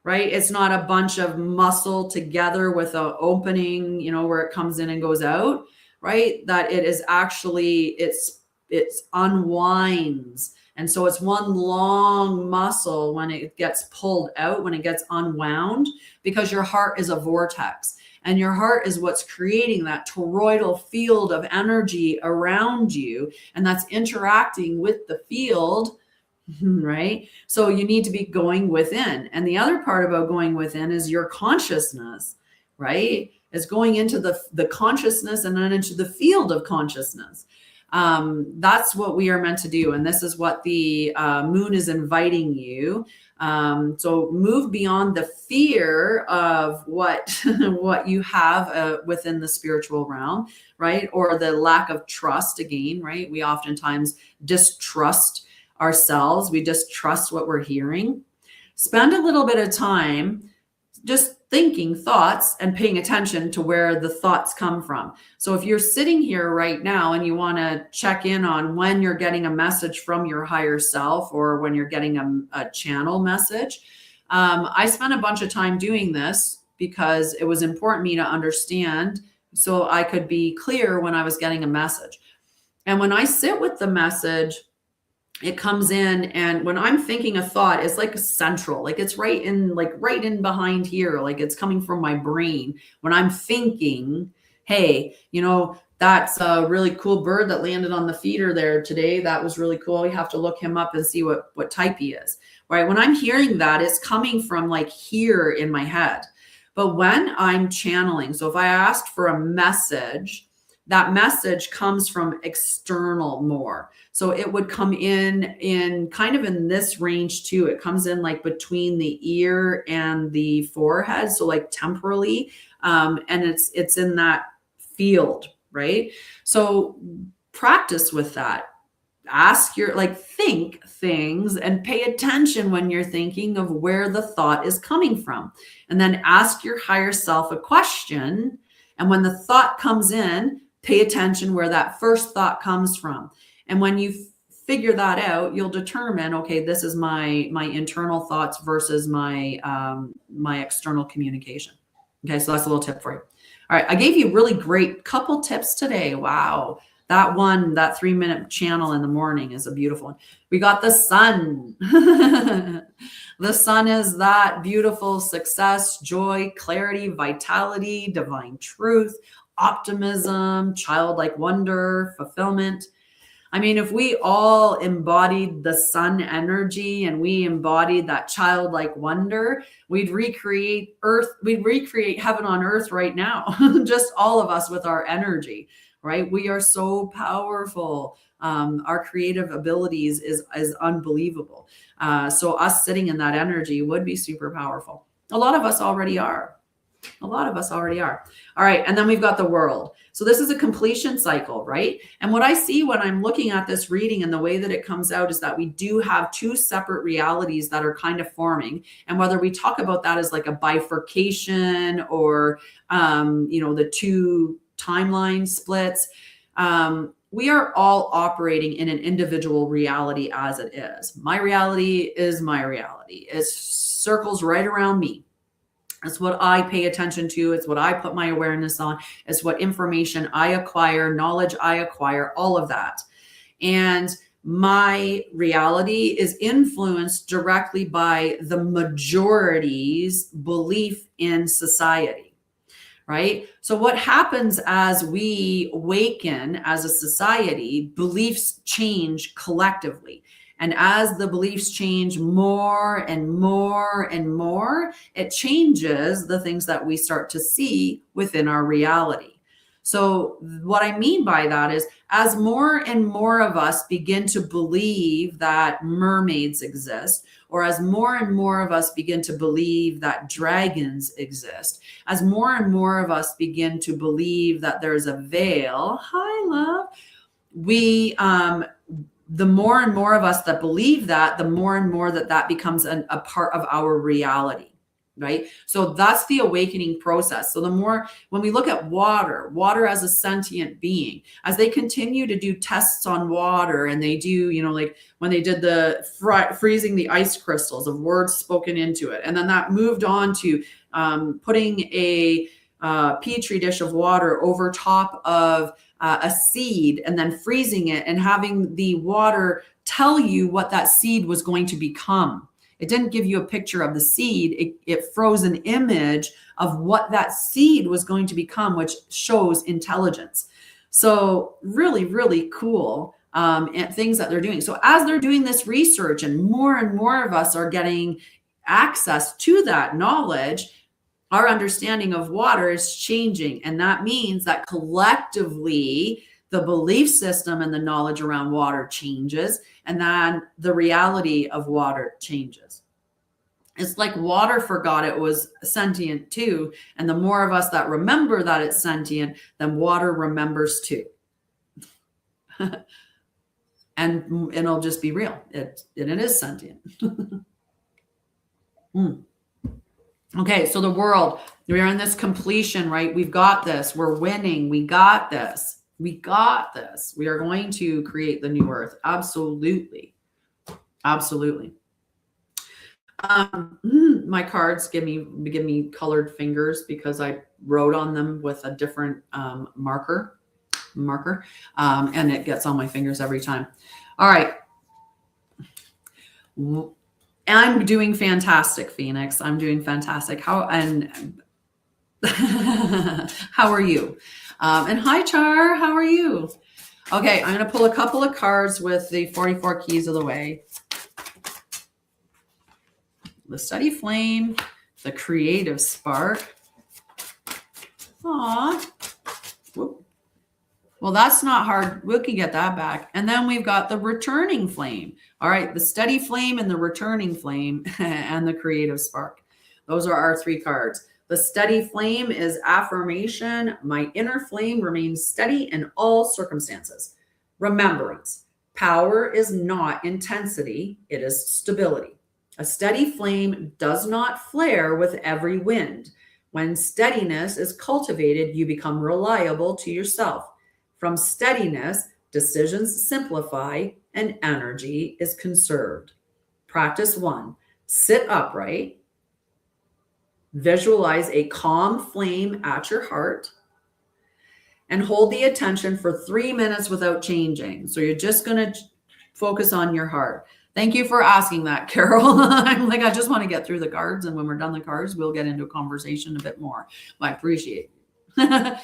right? It's not a bunch of muscle together with an opening, where it comes in and goes out, right? That it is actually, it's unwinds. And so it's one long muscle when it gets pulled out, when it gets unwound, because your heart is a vortex. And your heart is what's creating that toroidal field of energy around you. And that's interacting with the field, right? So you need to be going within. And the other part about going within is your consciousness, right? Is going into the consciousness and then into the field of consciousness. That's what we are meant to do. And this is what the moon is inviting you. So move beyond the fear of what you have within the spiritual realm, right? Or the lack of trust again, right? We oftentimes distrust ourselves. We distrust what we're hearing. Spend a little bit of time just thinking thoughts and paying attention to where the thoughts come from. So if you're sitting here right now and you want to check in on when you're getting a message from your higher self or when you're getting a channel message, I spent a bunch of time doing this because it was important to me to understand so I could be clear when I was getting a message. And when I sit with the message, it comes in, and when I'm thinking a thought, it's like central, like it's right in behind here, like it's coming from my brain. When I'm thinking, hey, that's a really cool bird that landed on the feeder there today. That was really cool. You have to look him up and see what type he is, right? When I'm hearing that, it's coming from like here in my head. But when I'm channeling, so if I asked for a message, that message comes from external more. So it would come in kind of in this range too. It comes in like between the ear and the forehead. So like temporally, and it's in that field, right? So practice with that. Think things and pay attention when you're thinking of where the thought is coming from. And then ask your higher self a question. And when the thought comes in, pay attention where that first thought comes from. And when you figure that out, you'll determine, okay, this is my internal thoughts versus my external communication. Okay, so that's a little tip for you. All right, I gave you really great couple tips today. Wow. That 3-minute channel in the morning is a beautiful one. We got the sun. The sun is that beautiful success, joy, clarity, vitality, divine truth, optimism, childlike wonder, fulfillment. I mean, if we all embodied the sun energy and we embodied that childlike wonder, we'd recreate heaven on earth right now. Just all of us with our energy, right? We are so powerful. Our creative abilities is unbelievable. So us sitting in that energy would be super powerful. A lot of us already are. All right. And then we've got the world. So this is a completion cycle, right? And what I see when I'm looking at this reading and the way that it comes out is that we do have two separate realities that are kind of forming. And whether we talk about that as like a bifurcation or, the two timeline splits, we are all operating in an individual reality as it is. My reality is my reality. It circles right around me. It's what I pay attention to. It's what I put my awareness on. It's what information I acquire, knowledge I acquire, all of that. And my reality is influenced directly by the majority's belief in society, right? So what happens as we awaken as a society, beliefs change collectively. And as the beliefs change more and more and more, it changes the things that we start to see within our reality. So what I mean by that is as more and more of us begin to believe that mermaids exist, or as more and more of us begin to believe that dragons exist, as more and more of us begin to believe that there's a veil, hi love, the more and more of us that believe that, the more and more that becomes a part of our reality. right? So that's the awakening process. So the more, when we look at water as a sentient being, as they continue to do tests on water, and they do, like when they did the freezing the ice crystals of words spoken into it, and then that moved on to putting a petri dish of water over top of a seed, and then freezing it and having the water tell you what that seed was going to become. It didn't give you a picture of the seed. It froze an image of what that seed was going to become, which shows intelligence. So really, really cool things that they're doing. So as they're doing this research and more of us are getting access to that knowledge, our understanding of water is changing. And that means that collectively, the belief system and the knowledge around water changes, and then the reality of water changes. It's like water forgot it was sentient too. And the more of us that remember that it's sentient, then water remembers too. And it'll just be real. It is sentient. Okay, so the world, we're in this completion, right? We've got this. We're winning. We got this. We got this. We are going to create the new earth. Absolutely. Absolutely. My cards give me colored fingers because I wrote on them with a different marker, and it gets on my fingers every time. All right. I'm doing fantastic, Phoenix. I'm doing fantastic. How are you? And hi, Char. How are you? Okay, I'm going to pull a couple of cards with the 44 keys of the way. The steady flame, the creative spark. Aw. Whoop. Well, that's not hard. We can get that back. And then we've got the returning flame. All right, the steady flame and the returning flame and the creative spark. Those are our three cards. The steady flame is affirmation. My inner flame remains steady in all circumstances. Remembrance. Power is not intensity. It is stability. A steady flame does not flare with every wind. When steadiness is cultivated, you become reliable to yourself. From steadiness, decisions simplify and energy is conserved. Practice 1. Sit upright. Visualize a calm flame at your heart and hold the attention for 3 minutes without changing. So you're just going to focus on your heart. Thank you for asking that, Carol. I'm like, I just want to get through the cards, and when we're done the cards, we'll get into a conversation a bit more. I appreciate it.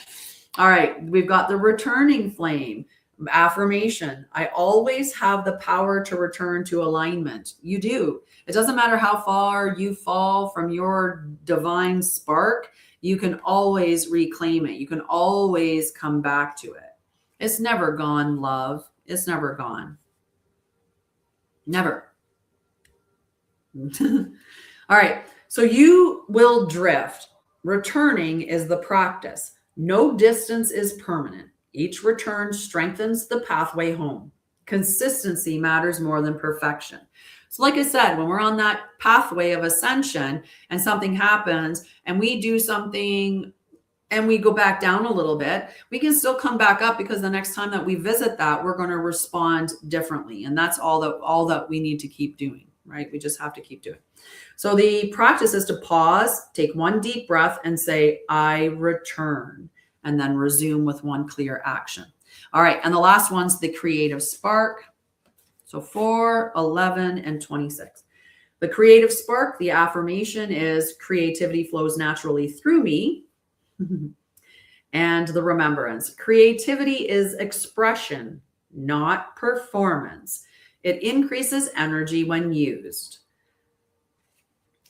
All right, we've got the returning flame. Affirmation. I always have the power to return to alignment. You do. It doesn't matter how far you fall from your divine spark. You can always reclaim it. You can always come back to it. It's never gone, love. It's never gone. Never. All right. So you will drift. Returning is the practice. No distance is permanent. Each return strengthens the pathway home. Consistency matters more than perfection. So like I said, when we're on that pathway of ascension and something happens and we do something and we go back down a little bit, we can still come back up, because the next time that we visit that, we're going to respond differently. And that's all that we need to keep doing, right? We just have to keep doing. So the practice is to pause, take one deep breath and say, I return, and then resume with one clear action. All right. And the last one's the creative spark. So 4, 11, and 26. The creative spark, the affirmation is creativity flows naturally through me. And the remembrance. Creativity is expression, not performance. It increases energy when used.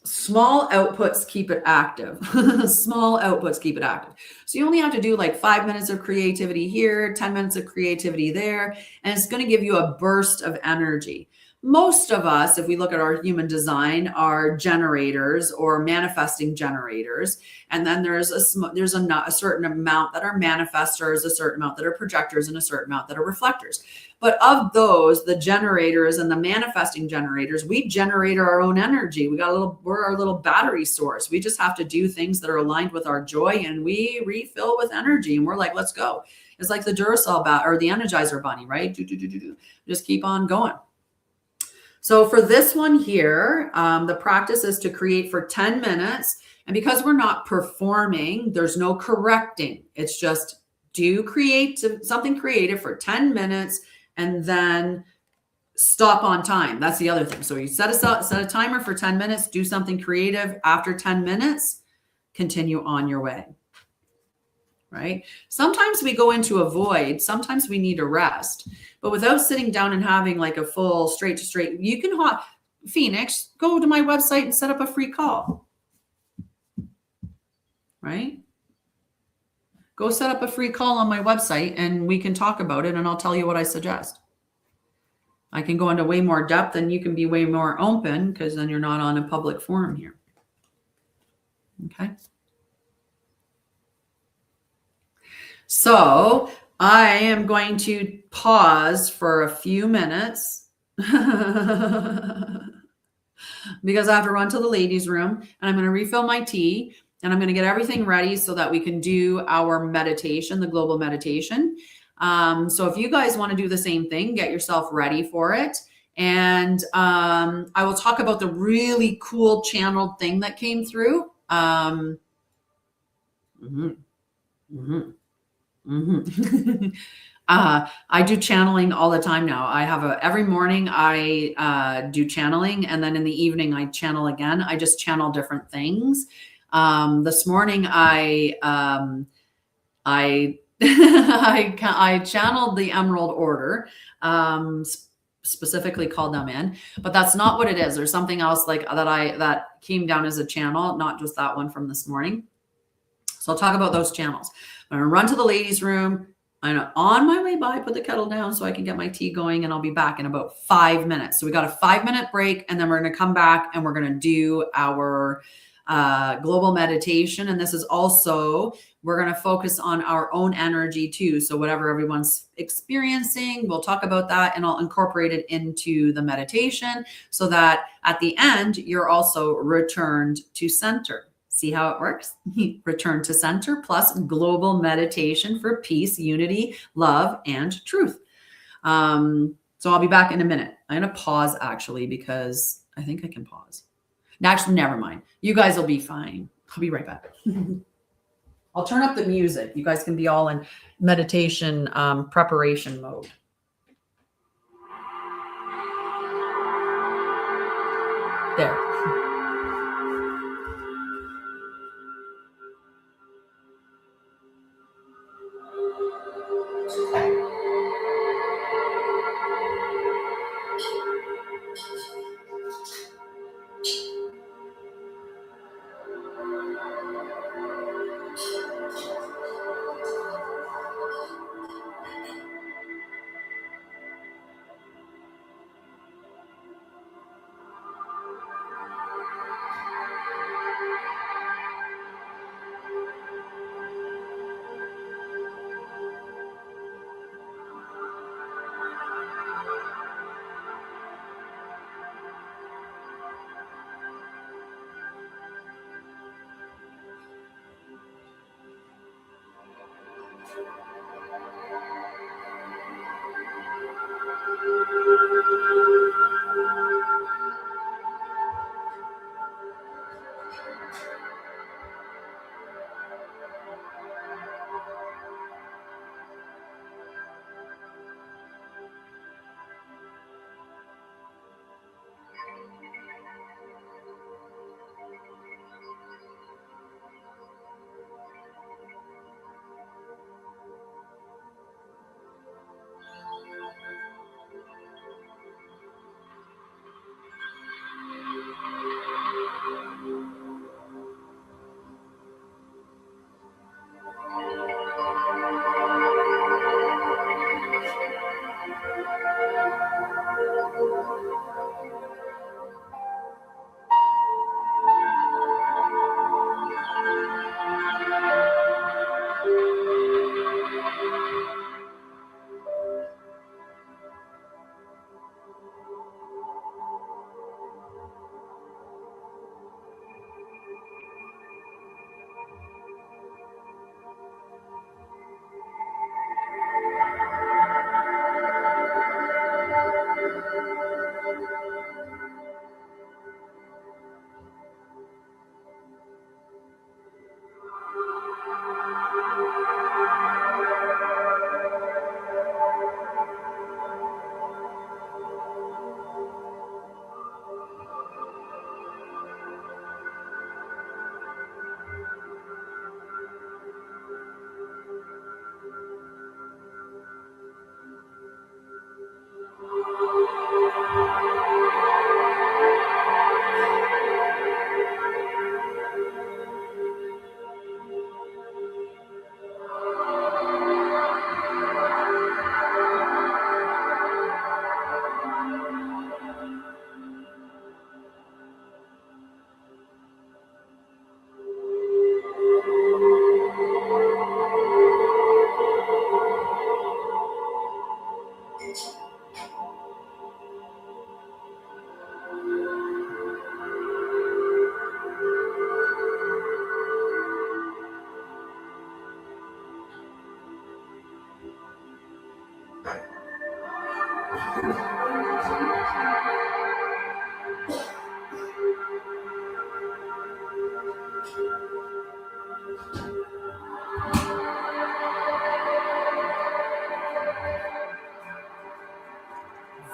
Small outputs keep it active. Small outputs keep it active. So you only have to do like 5 minutes of creativity here, 10 minutes of creativity there, and it's going to give you a burst of energy. most of us, if we look at our human design, are generators or manifesting generators. And then there's a certain amount that are manifestors, a certain amount that are projectors, and a certain amount that are reflectors. But of those, the generators and the manifesting generators, we generate our own energy. We're our little battery source. We just have to do things that are aligned with our joy, and we refill with energy. And we're like, let's go. It's like the Duracell or the Energizer Bunny, right? Just keep on going. So for this one here, the practice is to create for 10 minutes. And because we're not performing, there's no correcting. It's just create something creative for 10 minutes and then stop on time. That's the other thing. So you set a timer for 10 minutes, do something creative. After 10 minutes, continue on your way. Right? Sometimes we go into a void. Sometimes we need a rest. But without sitting down and having like a full straight, you can Phoenix, go to my website and set up a free call. Right? Go set up a free call on my website and we can talk about it and I'll tell you what I suggest. I can go into way more depth and you can be way more open because then you're not on a public forum here. Okay. So I am going to pause for a few minutes because I have to run to the ladies' room and I'm going to refill my tea and I'm going to get everything ready so that we can do our meditation, the global meditation. So if you guys want to do the same thing, get yourself ready for it. And I will talk about the really cool channeled thing that came through. I do channeling all the time now. I have every morning I do channeling, and then in the evening I channel again. I just channel different things. This morning I channeled the Emerald Order, specifically called them in, but that's not what it is. There's something else like that came down as a channel, not just that one from this morning. So I'll talk about those channels. I'm going to run to the ladies' room. I'm on my way by, put the kettle down so I can get my tea going, and I'll be back in about 5 minutes. So we got a 5-minute break, and then we're going to come back and we're going to do our global meditation. And this is also, we're going to focus on our own energy too. So whatever everyone's experiencing, we'll talk about that and I'll incorporate it into the meditation so that at the end, you're also returned to center. See how it works? Return to center plus global meditation for peace, unity, love, and truth. So I'll be back in a minute. I'm going to pause actually because I think I can pause. Actually, never mind. You guys will be fine. I'll be right back. I'll turn up the music. You guys can be all in meditation preparation mode. There.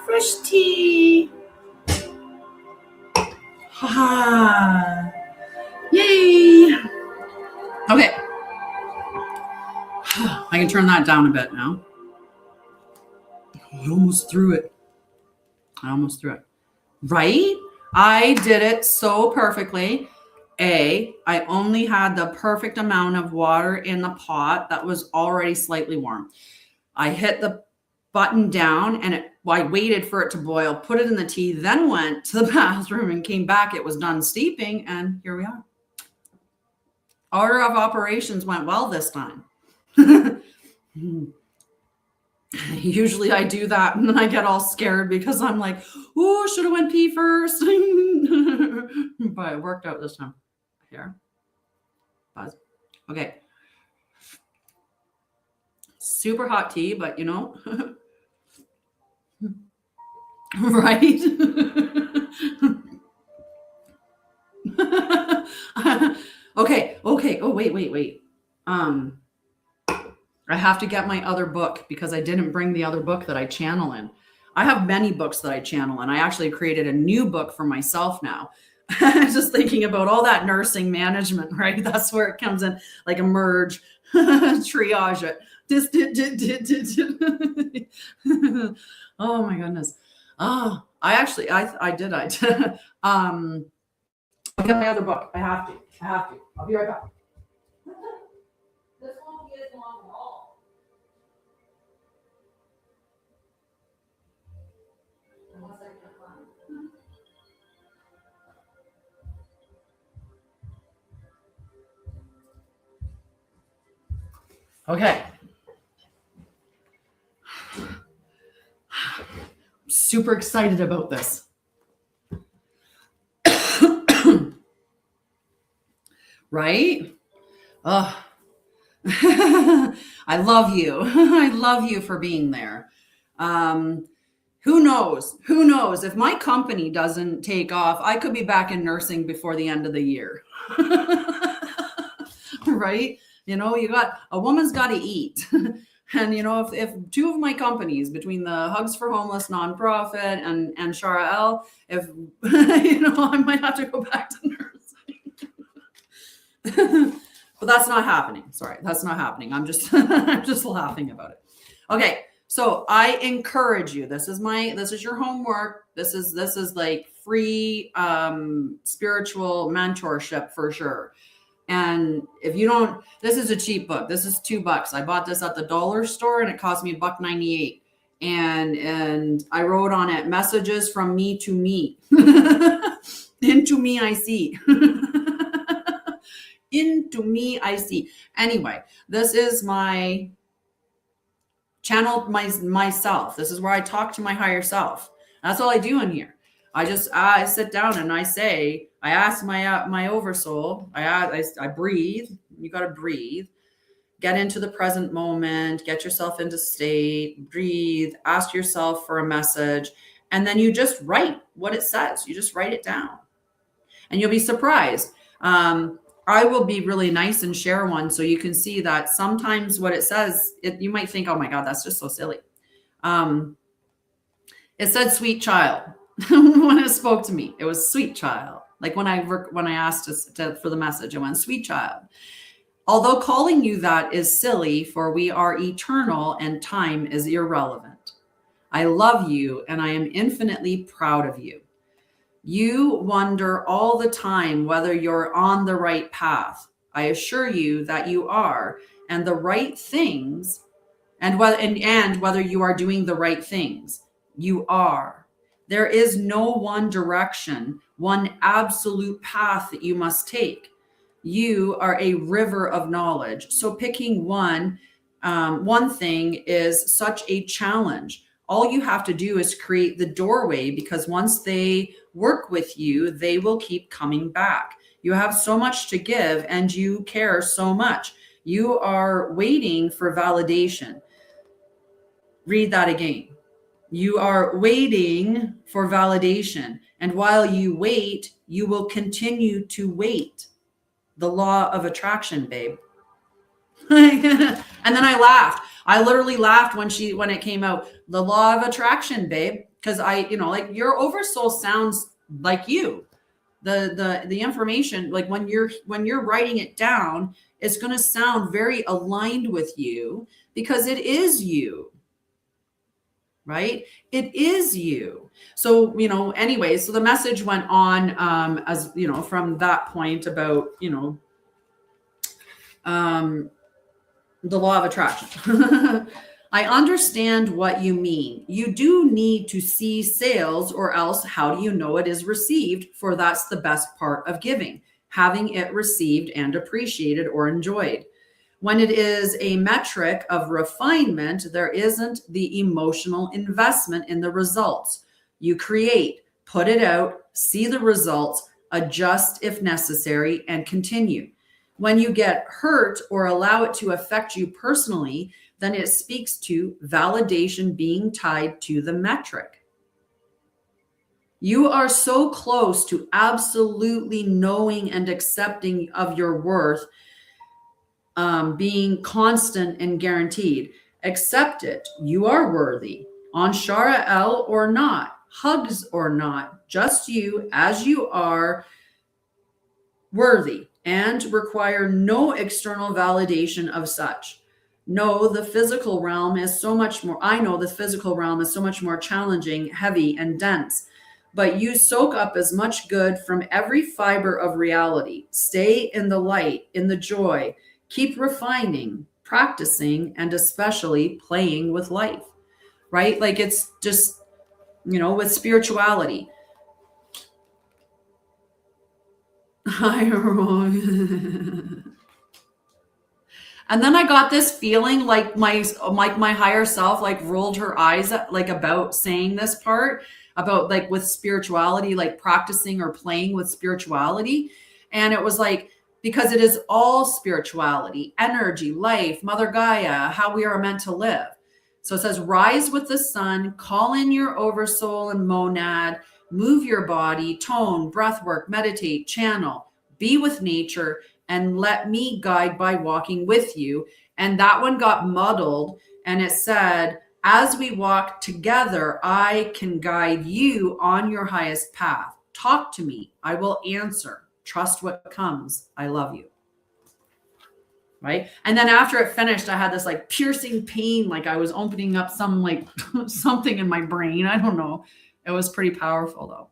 Fresh tea. Ha! Yay! Okay. I can turn that down a bit now. I almost threw it. Right? I did it so perfectly. I only had the perfect amount of water in the pot that was already slightly warm. I hit the button down and I waited for it to boil, put it in the tea, then went to the bathroom and came back. It was done steeping, and here we are. Order of operations went well this time. Usually I do that and then I get all scared because I'm like, oh, should have went pee first. But it worked out this time. Here. Pause. Okay. Super hot tea, but you know, right? Okay. Oh, wait. I have to get my other book because I didn't bring the other book that I channel in. I have many books that I channel in. I actually created a new book for myself now. Just thinking about all that nursing management, right? That's where it comes in, like emerge, triage it. Oh my goodness. Oh, I did. I'll get my other book. I have to. I'll be right back. This won't be as long at all. Unless I can find. Okay. I'm super excited about this. Right? Oh. I love you. I love you for being there. Who knows? If my company doesn't take off, I could be back in nursing before the end of the year. Right? You know, a woman's got to eat. And, you know, if two of my companies, between the Hugs for Homeless nonprofit and Anshara'El, if, you know, I might have to go back to nursing. But that's not happening. Sorry, that's not happening. I'm just laughing about it. Okay, so I encourage you. This is your homework. This is like free spiritual mentorship for sure. And if you don't, this is a cheap book. This is $2. I bought this at the dollar store and it cost me $1.98. And I wrote on it, messages from me to me. Into me I see. Into me I see. Anyway, this is my channel, myself. This is where I talk to my higher self. That's all I do in here. I sit down and I ask my oversoul. I breathe. You got to breathe. Get into the present moment. Get yourself into state. Breathe. Ask yourself for a message, and then you just write what it says. You just write it down, and you'll be surprised. I will be really nice and share one so you can see that sometimes what it says, you might think, oh my God, that's just so silly. It said sweet child when it spoke to me. It was sweet child. Like when I asked for the message, it went sweet child. Although calling you that is silly, for we are eternal and time is irrelevant. I love you and I am infinitely proud of you. You wonder all the time whether you're on the right path. I assure you that you are, and the right things, and whether you are doing the right things. You are. There is no one direction, one absolute path that you must take. You are a river of knowledge. So picking one thing is such a challenge. All you have to do is create the doorway, because once they work with you, they will keep coming back. You have so much to give and you care so much. You are waiting for validation. Read that again. You are waiting for validation. And while you wait, you will continue to wait. The law of attraction, babe. And then I laughed. I literally laughed when it came out. The law of attraction, babe. Because like your oversoul sounds like you. The information, like when you're writing it down, it's going to sound very aligned with you because it is you. Right? It is you. So, anyway, so the message went on, as from that point about, the law of attraction. I understand what you mean. You do need to see sales, or else how do you know it is received? For that's the best part of giving, having it received and appreciated or enjoyed. When it is a metric of refinement, there isn't the emotional investment in the results. You create, put it out, see the results, adjust if necessary, and continue. When you get hurt or allow it to affect you personally, then it speaks to validation being tied to the metric. You are so close to absolutely knowing and accepting of your worth, being constant and guaranteed. Accept it. You are worthy. Anshara'el or not, hugs or not, just you as you are, worthy, and require no external validation of such. I know the physical realm is so much more challenging, heavy, and dense. But you soak up as much good from every fiber of reality. Stay in the light, in the joy. Keep refining, practicing, and especially playing with life, right? Like it's just, with spirituality. And then I got this feeling like my higher self like rolled her eyes like about saying this part about like with spirituality, like practicing or playing with spirituality. And it was like, because it is all spirituality, energy, life, Mother Gaia, how we are meant to live. So it says, rise with the sun, call in your oversoul and monad, move your body, tone, breath work, meditate, channel, be with nature, and let me guide by walking with you. And that one got muddled. And it said, as we walk together, I can guide you on your highest path. Talk to me. I will answer. Trust what comes. I love you. Right. And then after it finished, I had this like piercing pain, like I was opening up some like something in my brain. I don't know. It was pretty powerful though.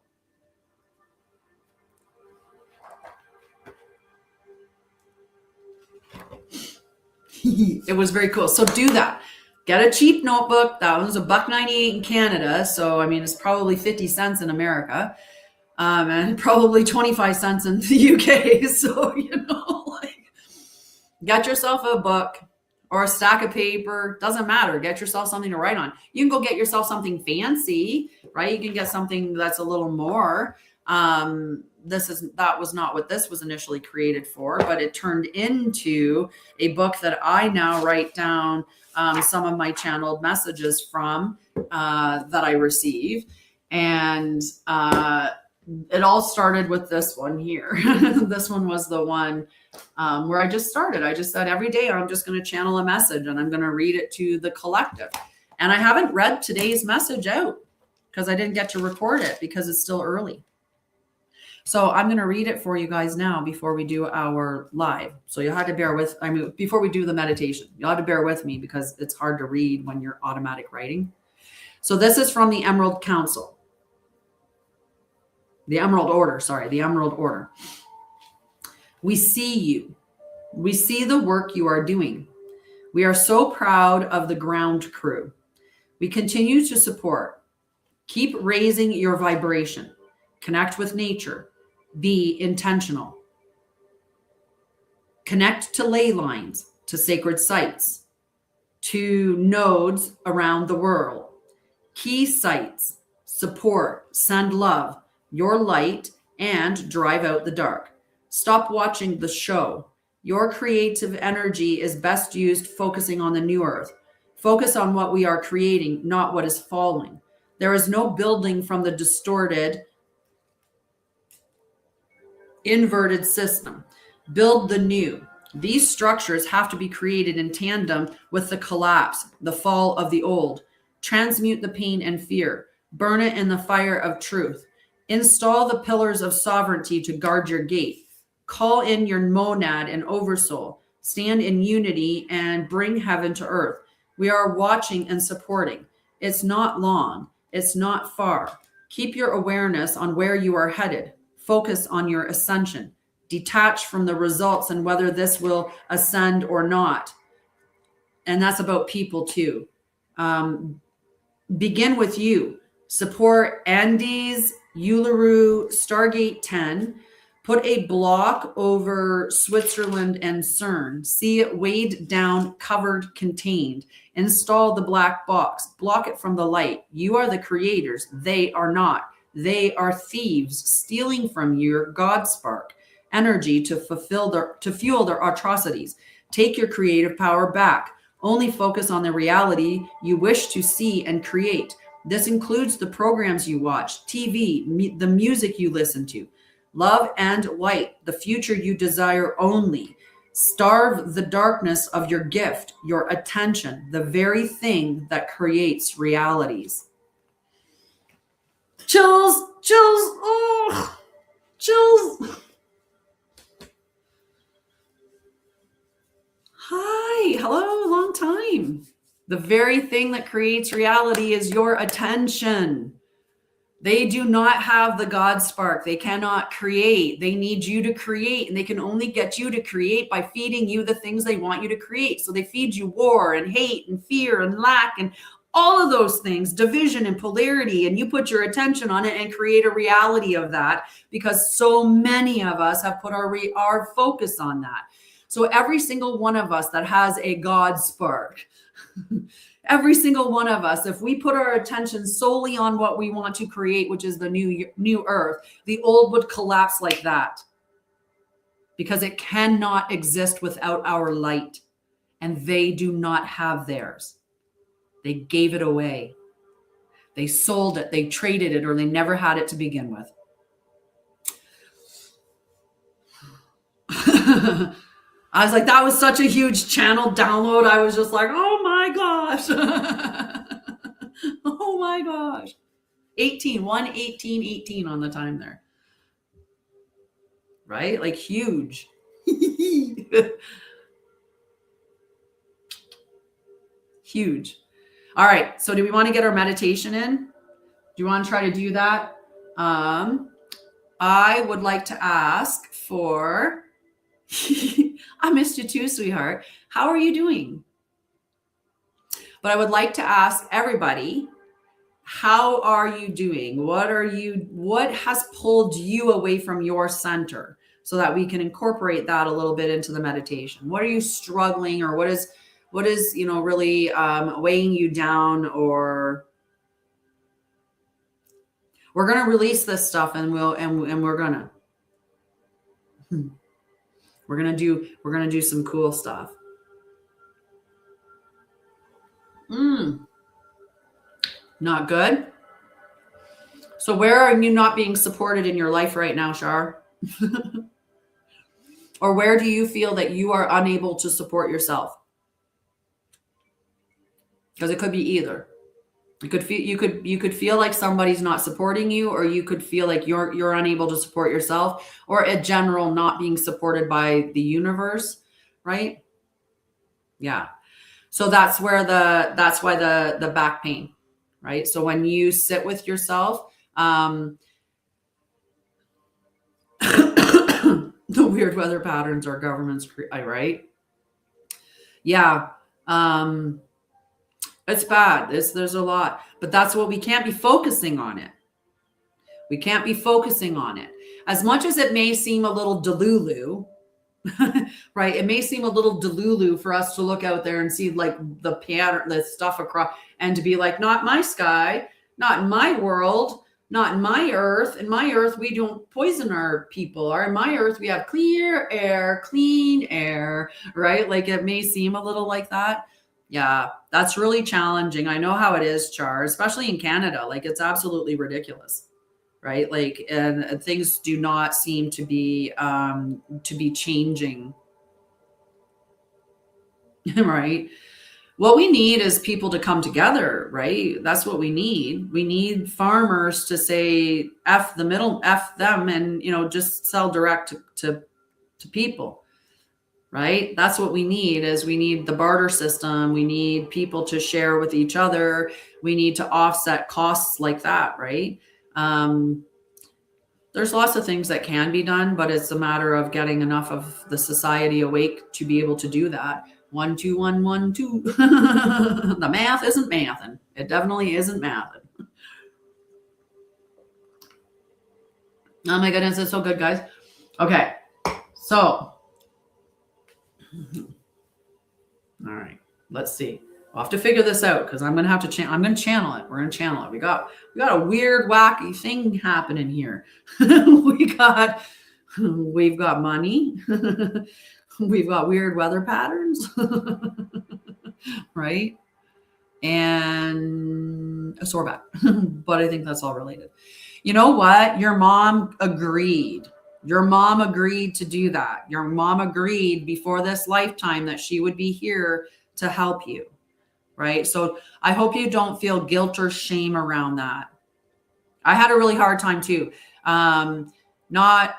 It was very cool. So do that. Get a cheap notebook. That was $1.98 in Canada. So, I mean, it's probably 50 cents in America. And probably 25 cents in the UK. So, like get yourself a book or a stack of paper. Doesn't matter. Get yourself something to write on. You can go get yourself something fancy, right? You can get something that's a little more. That was not what this was initially created for, but it turned into a book that I now write down some of my channeled messages from that I receive. And it all started with this one here. This one was the one where I just started. I just said every day I'm just going to channel a message and I'm going to read it to the collective. And I haven't read today's message out because I didn't get to record it because it's still early. So I'm going to read it for you guys now before we do our live. So you'll have to bear with, before we do the meditation, you'll have to bear with me because it's hard to read when you're automatic writing. So this is from the Emerald Council. The Emerald Order. We see you. We see the work you are doing. We are so proud of the ground crew. We continue to support. Keep raising your vibration. Connect with nature. Be intentional. Connect to ley lines, to sacred sites, to nodes around the world. Key sites. Support. Send love. Your light, and drive out the dark. Stop watching the show. Your creative energy is best used focusing on the new earth. Focus on what we are creating, not what is falling. There is no building from the distorted, inverted system. Build the new. These structures have to be created in tandem with the collapse, the fall of the old. Transmute the pain and fear. Burn it in the fire of truth. Install the pillars of sovereignty to guard your gate. Call in your monad and oversoul. Stand in unity and bring heaven to earth. We are watching and supporting. It's not long. It's not far. Keep your awareness on where you are headed. Focus on your ascension. Detach from the results and whether this will ascend or not. And that's about people too. Begin with you. Support Andes, Uluru, Stargate 10. Put a block over Switzerland and CERN. See it weighed down, covered, contained. Install the black box. Block it from the light. You are the creators. They are not. They are thieves stealing from your God spark energy to fuel their atrocities. Take your creative power back. Only focus on the reality you wish to see and create. This includes the programs you watch, TV, the music you listen to. Love and light, the future you desire only. Starve the darkness of your gift, your attention, the very thing that creates realities. Chills, oh, chills. Hi, hello, long time. The very thing that creates reality is your attention. They do not have the God spark. They cannot create. They need you to create, and they can only get you to create by feeding you the things they want you to create. So they feed you war and hate and fear and lack and all of those things, division and polarity, and you put your attention on it and create a reality of that because so many of us have put our focus on that. So every single one of us that has a God spark, every single one of us, if we put our attention solely on what we want to create, which is the new earth, the old would collapse like that because it cannot exist without our light, and they do not have theirs. They gave it away. They sold it, they traded it, or they never had it to begin with. I was like, that was such a huge channel download. I was just like, oh my gosh. Oh my gosh. 1:18 on the time there. Right? Like huge. Huge. All right. So do we want to get our meditation in? Do you want to try to do that? I would like to ask for... I missed you too, sweetheart. How are you doing? But I would like to ask everybody, how are you doing? What has pulled you away from your center so that we can incorporate that a little bit into the meditation? What are you struggling, or what is, really weighing you down? Or we're going to release this stuff and we're going to, We're going to do some cool stuff. Not good. So where are you not being supported in your life right now, Shar? Or where do you feel that you are unable to support yourself? Because it could be either. You could feel like somebody's not supporting you, or you could feel like you're unable to support yourself, or a general not being supported by the universe, right? Yeah. So that's why the back pain, right? So when you sit with yourself, the weird weather patterns our governments create, right? Yeah. It's bad. There's a lot, but that's what we can't be focusing on it. We can't be focusing on it. As much as it may seem a little delulu, right? It may seem a little delulu for us to look out there and see like the pattern, the stuff across, and to be like, not my sky, not in my world, not in my earth. In my earth, we don't poison our people. Or in my earth, we have clear air, clean air, right? Like it may seem a little like that. Yeah, that's really challenging. I know how it is, Char, especially in Canada. Like, it's absolutely ridiculous, right? Like, and things do not seem to be changing, right? What we need is people to come together, right? That's what we need. We need farmers to say F the middle, F them, and just sell direct to people, right? That's what we need. Is we need the barter system. We need people to share with each other. We need to offset costs like that, right? Um, there's lots of things that can be done, but it's a matter of getting enough of the society awake to be able to do that. 1, 2, 1, 1, 2. The math isn't mathing. It definitely isn't mathing. Oh my goodness, it's so good, guys. Okay, so all right, let's see. I'll have to figure this out because I'm gonna have to. I'm gonna channel it. We're gonna channel it. We got a weird, wacky thing happening here. We've got money. We've got weird weather patterns, right? And a sore back. But I think that's all related. You know what? Your mom agreed. Your mom agreed to do that. Your mom agreed before this lifetime that she would be here to help you, right? So I hope you don't feel guilt or shame around that. I had a really hard time too. Not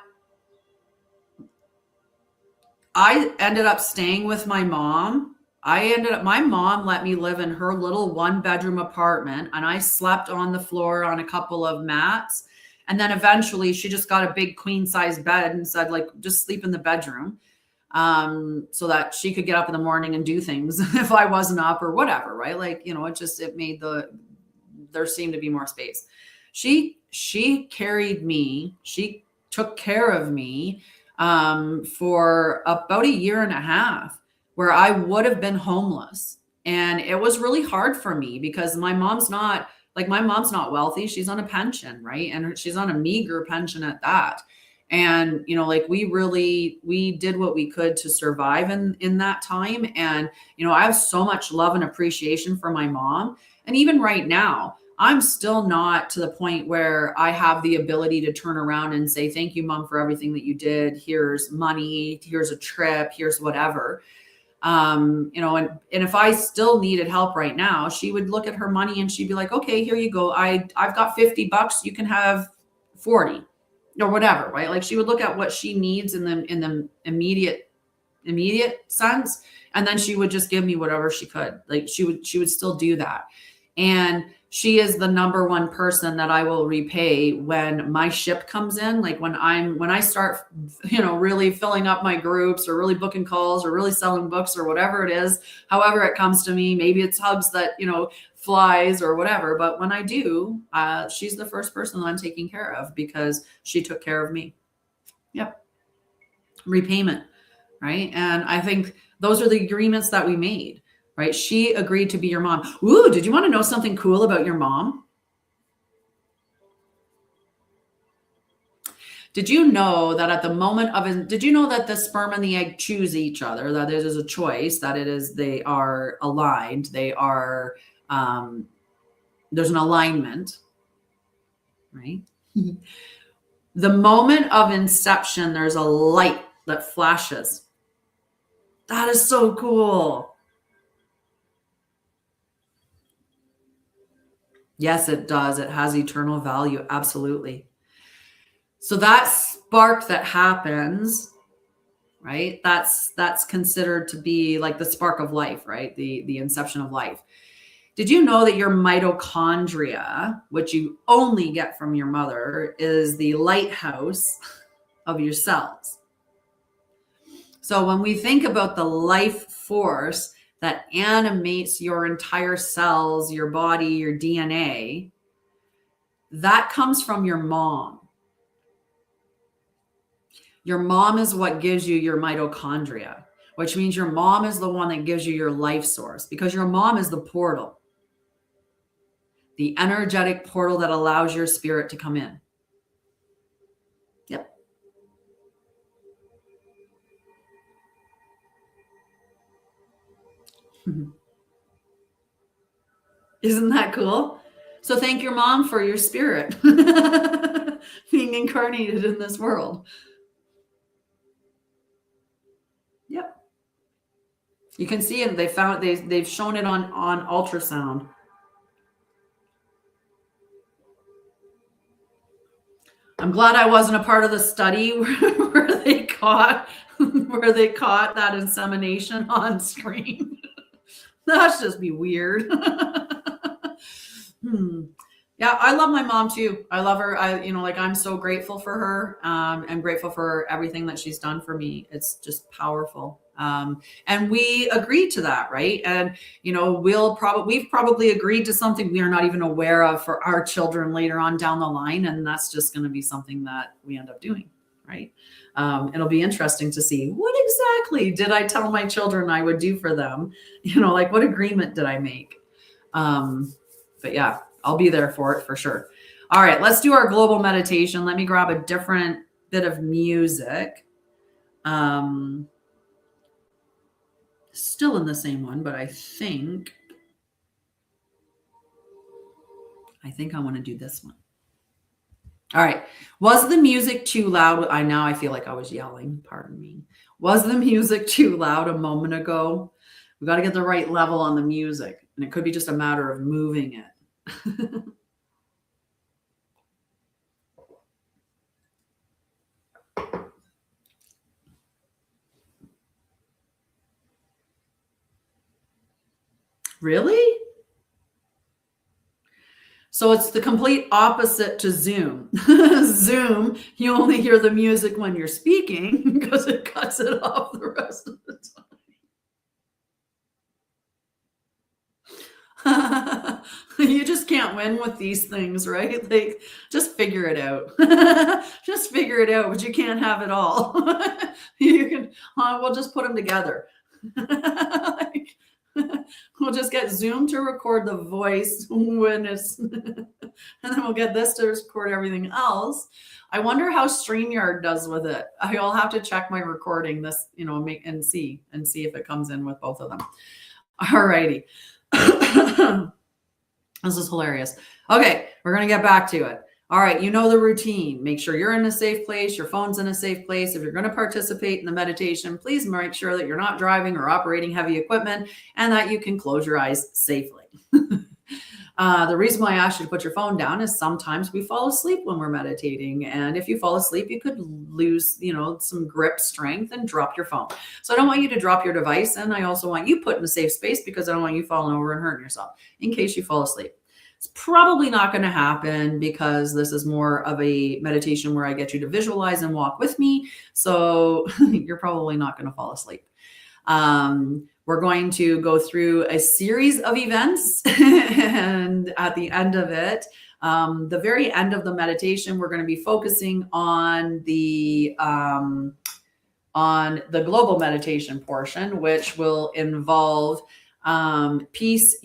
I ended up staying with my mom. My mom let me live in her little 1-bedroom apartment, and I slept on the floor on a couple of mats. And then eventually she just got a big queen size bed and said, like, just sleep in the bedroom, so that she could get up in the morning and do things if I wasn't up or whatever. Right. Like, it made there seemed to be more space. She carried me. She took care of me for about a year and a half, where I would have been homeless. And it was really hard for me because my mom's not wealthy. She's on a pension, right? And she's on a meager pension at that. And, we did what we could to survive in that time. And, I have so much love and appreciation for my mom. And even right now, I'm still not to the point where I have the ability to turn around and say, thank you, mom, for everything that you did. Here's money, here's a trip, here's whatever. And if I still needed help right now, she would look at her money and she'd be like, okay, here you go. I've got $50. You can have 40 or whatever, right? Like, she would look at what she needs in the immediate sense. And then she would just give me whatever she could. Like, she would still do that. And she is the number one person that I will repay when my ship comes in. Like, when I start, really filling up my groups or really booking calls or really selling books or whatever it is, however it comes to me, maybe it's Hubs that, flies or whatever. But when I do, she's the first person that I'm taking care of because she took care of me. Yep. Repayment. Right. And I think those are the agreements that we made. Right? She agreed to be your mom. Ooh, did you want to know something cool about your mom? Did you know that at the moment did you know that the sperm and the egg choose each other? That it is a choice, that they are aligned. There's an alignment, right? The moment of inception, there's a light that flashes. That is so cool. Yes, it does. It has eternal value. Absolutely. So that spark that happens, right? That's considered to be like the spark of life, right? The inception of life. Did you know that your mitochondria, which you only get from your mother, is the lighthouse of your cells? So when we think about the life force that animates your entire cells, your body, your DNA, that comes from your mom. Your mom is what gives you your mitochondria, which means your mom is the one that gives you your life source, because your mom is the portal, the energetic portal that allows your spirit to come in. Yep. Isn't that cool? So thank your mom for your spirit being incarnated in this world. Yep. You can see it. They've shown it on ultrasound. I'm glad I wasn't a part of the study where they caught that insemination on screen. That's just be weird. Yeah, I love my mom too. I love her. I'm so grateful for her. I'm grateful for everything that she's done for me. It's just powerful. And we agreed to that, right? And we've probably agreed to something we are not even aware of for our children later on down the line, and that's just going to be something that we end up doing, right? It'll be interesting to see what exactly did I tell my children I would do for them. Like what agreement did I make? But yeah, I'll be there for it for sure. All right, let's do our global meditation. Let me grab a different bit of music. Still in the same one, but I think I want to do this one. All right. Was the music too loud? I feel like I was yelling. Pardon me. Was the music too loud a moment ago? We got to get the right level on the music, and it could be just a matter of moving it. Really? So it's the complete opposite to Zoom. Zoom, you only hear the music when you're speaking because it cuts it off the rest of the time. You just can't win with these things, right? Like, just figure it out. Just figure it out, but you can't have it all. You can, we'll just put them together. We'll just get Zoom to record the voice when it's, and then we'll get this to record everything else. I wonder how StreamYard does with it. I'll have to check my recording this, and see if it comes in with both of them. All righty. This is hilarious. Okay, we're going to get back to it. All right, you know the routine. Make sure you're in a safe place. Your phone's in a safe place. If you're going to participate in the meditation, please make sure that you're not driving or operating heavy equipment and that you can close your eyes safely. The reason why I asked you to put your phone down is sometimes we fall asleep when we're meditating. And if you fall asleep, you could lose, some grip strength and drop your phone. So I don't want you to drop your device. And I also want you put in a safe space because I don't want you falling over and hurting yourself in case you fall asleep. It's probably not going to happen because this is more of a meditation where I get you to visualize and walk with me. So you're probably not going to fall asleep. We're going to go through a series of events and at the end of it, the very end of the meditation, we're going to be focusing on the global meditation portion, which will involve peace,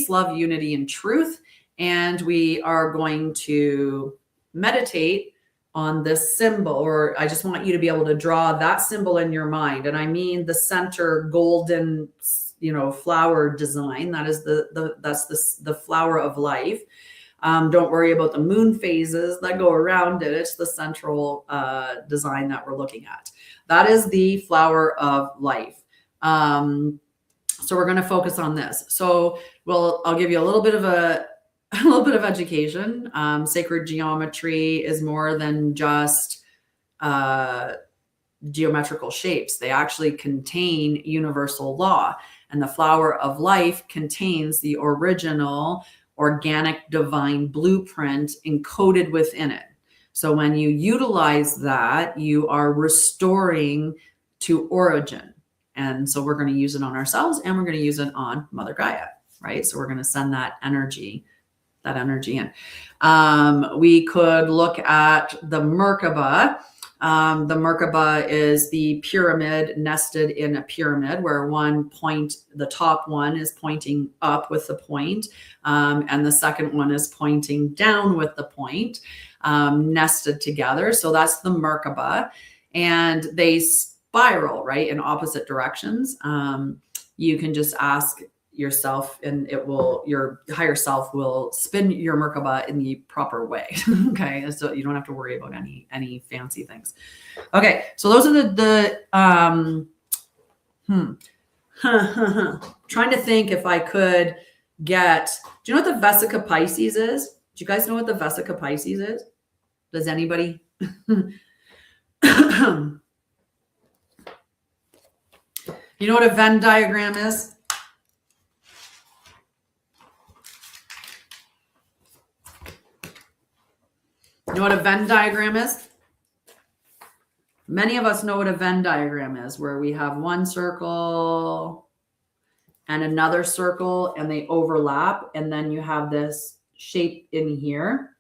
love, unity, and truth. And we are going to meditate on this symbol, or I just want you to be able to draw that symbol in your mind. And I mean the center golden, flower design. That is the flower of life. Don't worry about the moon phases that go around it. It's the central design that we're looking at. That is the flower of life. So we're going to focus on this. So I'll give you a little bit of education. Sacred geometry is more than just geometrical shapes. They actually contain universal law, and the flower of life contains the original organic divine blueprint encoded within it. So when you utilize that, you are restoring to origin. And so we're going to use it on ourselves and we're going to use it on Mother Gaia, right? So we're going to send that energy in. We could look at the Merkaba. The Merkaba is the pyramid nested in a pyramid where the top one is pointing up with the point, and the second one is pointing down with the point, nested together. So that's the Merkaba. And they spiral, right, in opposite directions. You can just ask, yourself, and your higher self will spin your Merkaba in the proper way. Okay, so you don't have to worry about any fancy things. Okay, so those are the trying to think if I could get, do you know what the Vesica Pisces is? Do you guys know what the Vesica Pisces is? Does anybody? You know what a Venn diagram is? You know what a Venn diagram is? Many of us know what a Venn diagram is, where we have one circle and another circle and they overlap, and then you have this shape in here.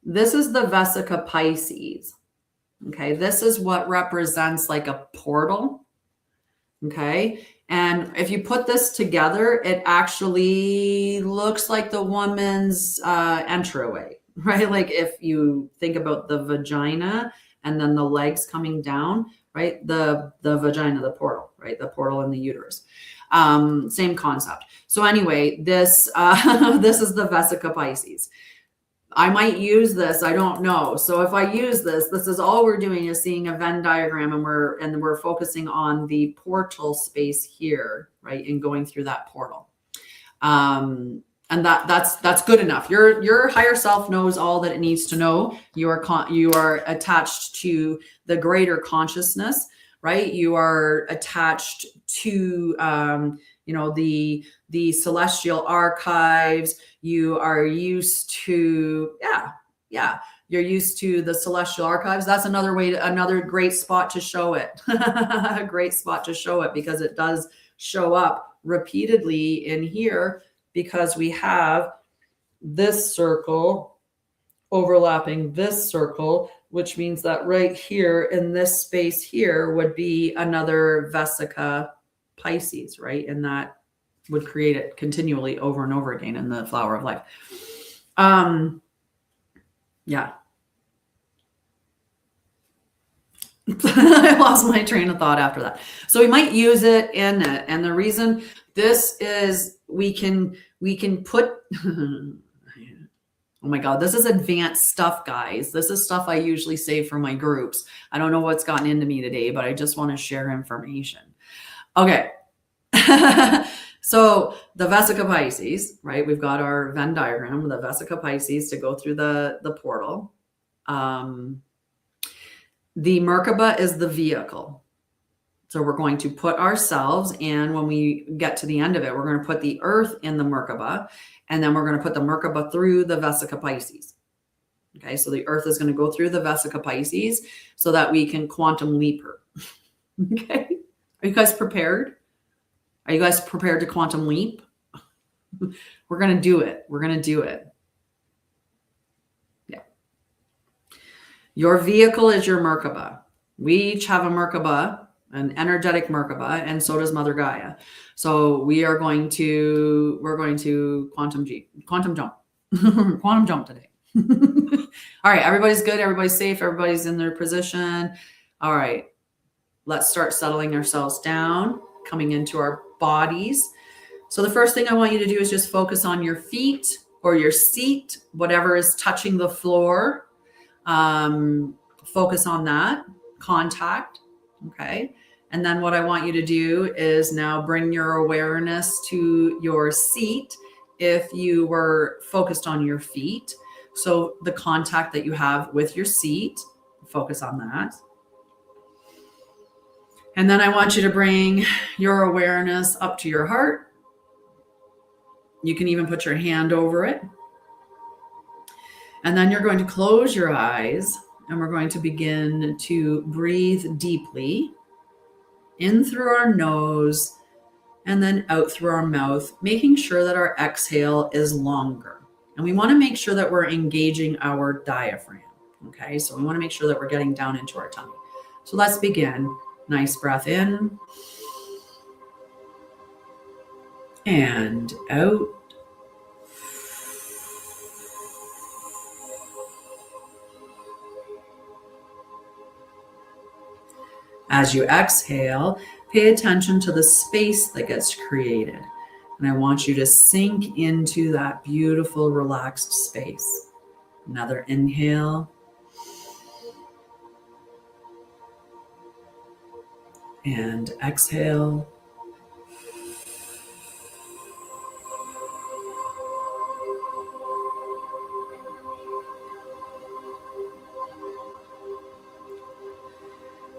This is the Vesica Pisces. Okay, this is what represents like a portal. Okay, and if you put this together, it actually looks like the woman's entryway, right? Like if you think about the vagina and then the legs coming down, right? The vagina, the portal, right? The portal in the uterus. Same concept. So anyway, this this is the Vesica Pisces. I might use this, I don't know. So if I use this is all we're doing is seeing a Venn diagram, and we're focusing on the portal space here, right? And going through that portal. And that's good enough. Your higher self knows all that it needs to know. You are attached to the greater consciousness, right? You are attached to the celestial archives. You are used to, you're used to the celestial archives. That's another great spot to show it. A great spot to show it, because it does show up repeatedly in here, because we have this circle overlapping this circle, which means that right here in this space here would be another Vesica Pisces, right? And that would create it continually over and over again in the flower of life. Yeah. I lost my train of thought after that. So we might use it in it. And the reason this is, we can put, oh my God, this is advanced stuff, guys. This is stuff I usually say for my groups. I don't know what's gotten into me today, but I just want to share information. Okay. So the Vesica Pisces, right? We've got our Venn diagram, the Vesica Pisces to go through the portal. The Merkaba is the vehicle. So we're going to put ourselves, and when we get to the end of it, we're going to put the earth in the Merkaba, and then we're going to put the Merkaba through the Vesica Pisces. Okay, so the earth is going to go through the Vesica Pisces so that we can quantum leap her. Okay, are you guys prepared? Are you guys prepared to quantum leap? We're going to do it. We're going to do it. Yeah. Your vehicle is your Merkaba. We each have a Merkaba, an energetic Merkaba, and so does Mother Gaia. So we're going to quantum jump. Quantum jump today. All right, everybody's good. Everybody's safe. Everybody's in their position. All right, let's start settling ourselves down, coming into our bodies. So the first thing I want you to do is just focus on your feet or your seat, whatever is touching the floor. Focus on that contact. Okay. And then what I want you to do is now bring your awareness to your seat. If you were focused on your feet, so the contact that you have with your seat, focus on that. And then I want you to bring your awareness up to your heart. You can even put your hand over it. And then you're going to close your eyes, and we're going to begin to breathe deeply in through our nose and then out through our mouth, making sure that our exhale is longer. And we want to make sure that we're engaging our diaphragm. Okay, so we want to make sure that we're getting down into our tummy. So let's begin. Nice breath in and out. As you exhale, pay attention to the space that gets created. And I want you to sink into that beautiful, relaxed space. Another inhale. And exhale.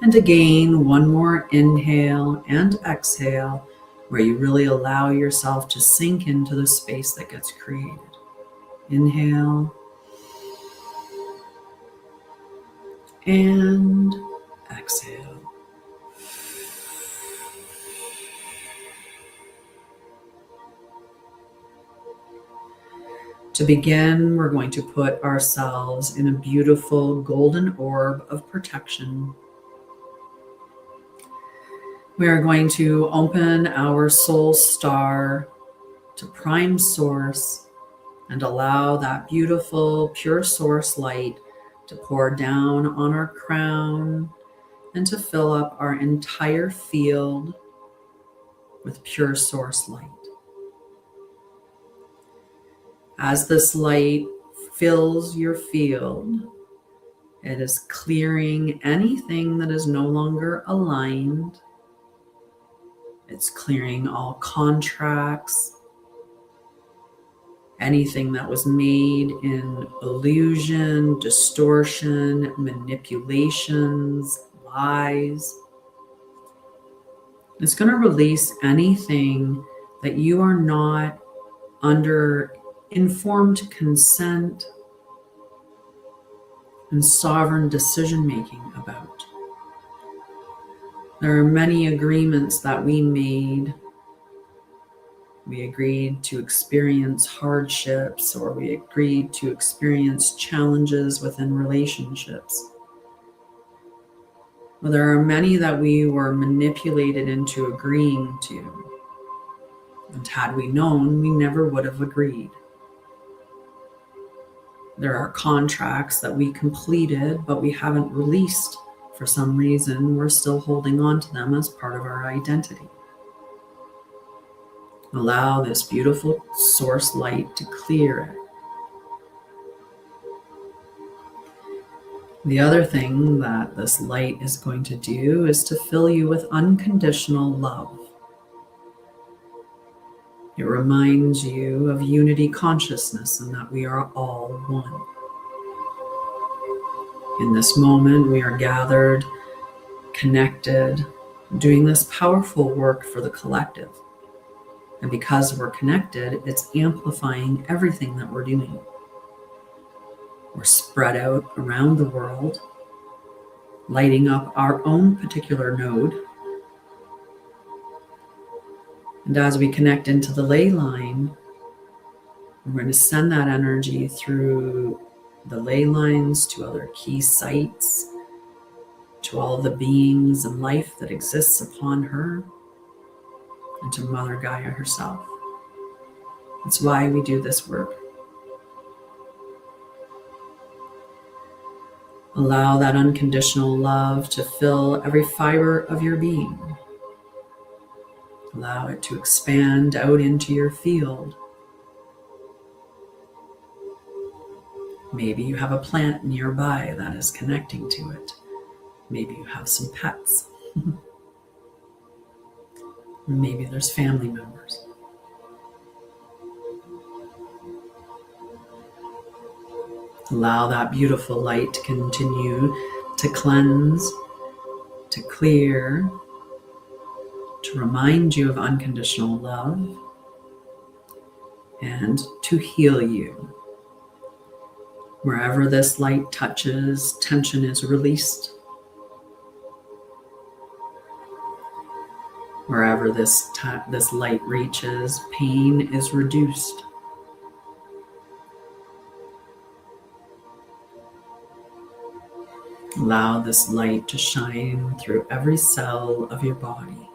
And again, one more inhale and exhale, where you really allow yourself to sink into the space that gets created. Inhale and exhale. To begin, we're going to put ourselves in a beautiful golden orb of protection. We are going to open our soul star to prime source and allow that beautiful pure source light to pour down on our crown and to fill up our entire field with pure source light. As this light fills your field, it is clearing anything that is no longer aligned. It's clearing all contracts, anything that was made in illusion, distortion, manipulations, lies. It's going to release anything that you are not under informed consent and sovereign decision making about. There are many agreements that we made. We agreed to experience hardships, or we agreed to experience challenges within relationships. Well, there are many that we were manipulated into agreeing to. And had we known, we never would have agreed. There are contracts that we completed, but we haven't released. For some reason, we're still holding on to them as part of our identity. Allow this beautiful source light to clear it. The other thing that this light is going to do is to fill you with unconditional love. It reminds you of unity consciousness and that we are all one. In this moment, we are gathered, connected, doing this powerful work for the collective. And because we're connected, it's amplifying everything that we're doing. We're spread out around the world, lighting up our own particular node. And as we connect into the ley line, we're going to send that energy through the ley lines to other key sites, to all the beings and life that exists upon her, and to Mother Gaia herself. That's why we do this work. Allow that unconditional love to fill every fiber of your being. Allow it to expand out into your field. Maybe you have a plant nearby that is connecting to it. Maybe you have some pets. Maybe there's family members. Allow that beautiful light to continue to cleanse, to clear, to remind you of unconditional love, and to heal you. Wherever this light touches, tension is released. Wherever this light reaches, pain is reduced. Allow this light to shine through every cell of your body,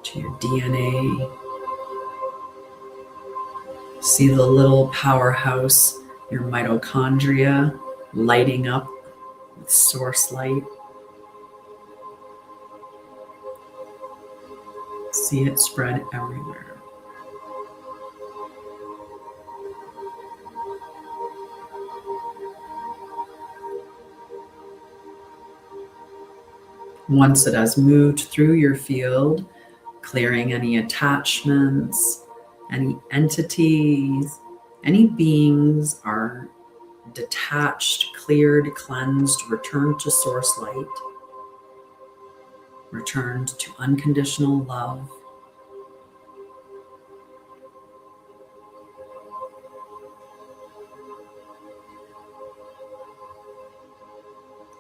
to your DNA. See the little powerhouse, your mitochondria, lighting up with source light. See it spread everywhere. Once it has moved through your field, clearing any attachments, any entities, any beings are detached, cleared, cleansed, returned to source light, returned to unconditional love.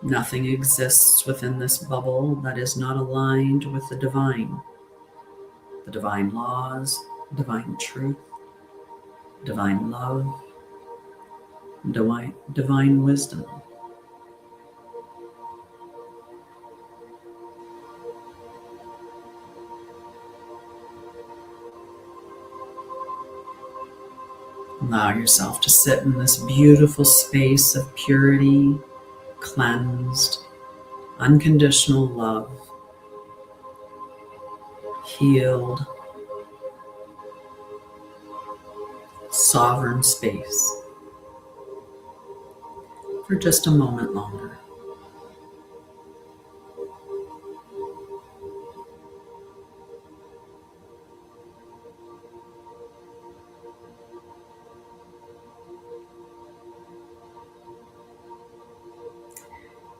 Nothing exists within this bubble that is not aligned with the divine laws, divine truth, divine love, divine wisdom. Allow yourself to sit in this beautiful space of purity, cleansed, unconditional love, healed, sovereign space for just a moment longer.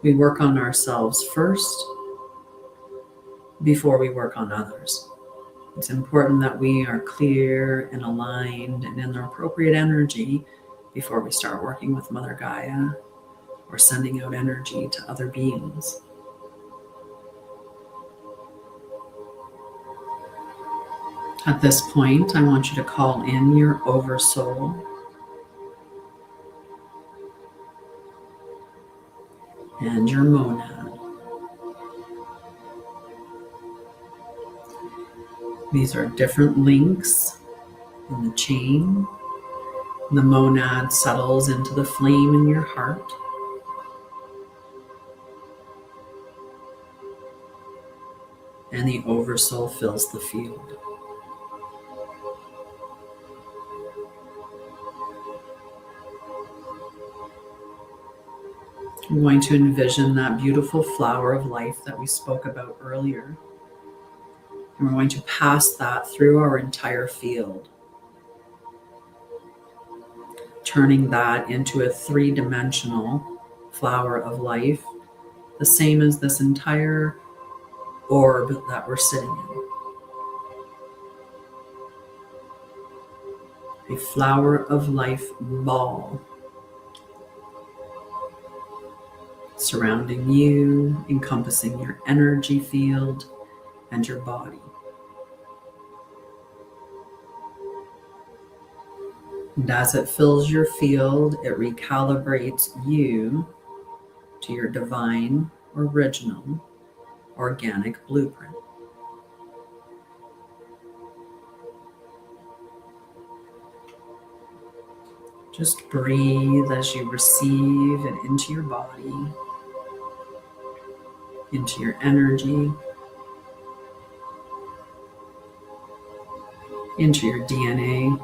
We work on ourselves first before we work on others. It's important that we are clear and aligned and in the appropriate energy before we start working with Mother Gaia or sending out energy to other beings. At this point, I want you to call in your oversoul and your monad. These are different links in the chain. The monad settles into the flame in your heart. And the oversoul fills the field. I'm going to envision that beautiful flower of life that we spoke about earlier. And we're going to pass that through our entire field, turning that into a 3-dimensional flower of life, the same as this entire orb that we're sitting in. A flower of life ball surrounding you, encompassing your energy field and your body. And as it fills your field, it recalibrates you to your divine, original, organic blueprint. Just breathe as you receive it into your body, into your energy, into your DNA,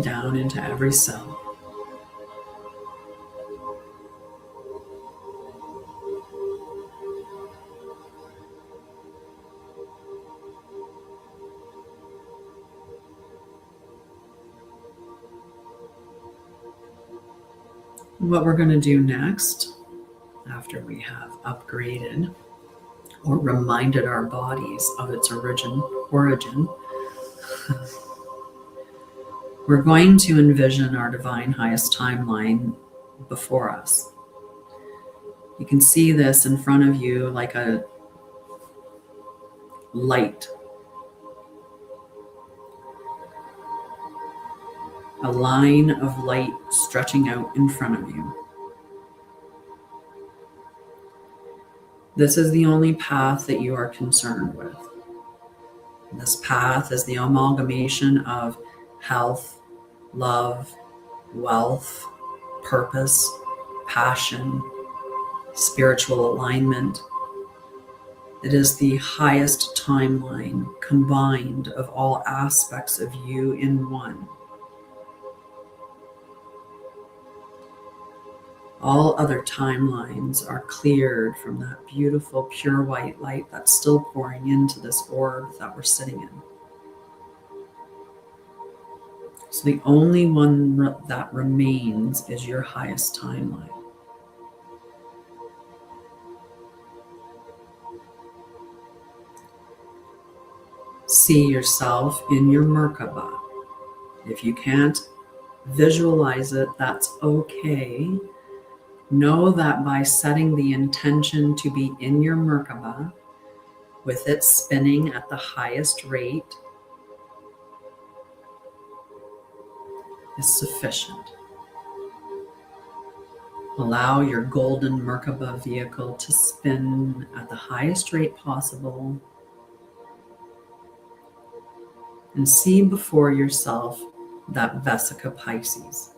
down into every cell. What we're going to do next, after we have upgraded or reminded our bodies of its origin, we're going to envision our divine highest timeline before us. You can see this in front of you like a light, a line of light stretching out in front of you. This is the only path that you are concerned with. This path is the amalgamation of health, love, wealth, purpose, passion, spiritual alignment, It is the highest timeline combined of all aspects of you in one. All other timelines are cleared from that beautiful pure white light that's still pouring into this orb that we're sitting in. So the only one that remains is your highest timeline. See yourself in your Merkaba. If you can't visualize it, that's okay. Know that by setting the intention to be in your Merkaba, with it spinning at the highest rate, is sufficient. Allow your golden Merkaba vehicle to spin at the highest rate possible, and see before yourself that Vesica Pisces.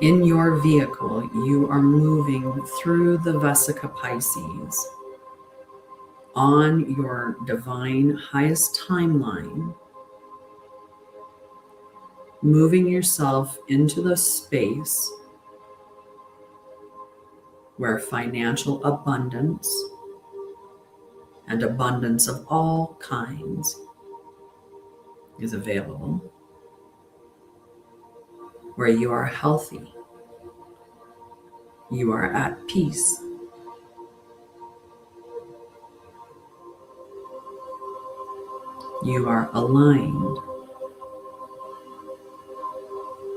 In your vehicle, you are moving through the Vesica Pisces on your divine highest timeline, moving yourself into the space where financial abundance and abundance of all kinds is available, where you are healthy, you are at peace, you are aligned,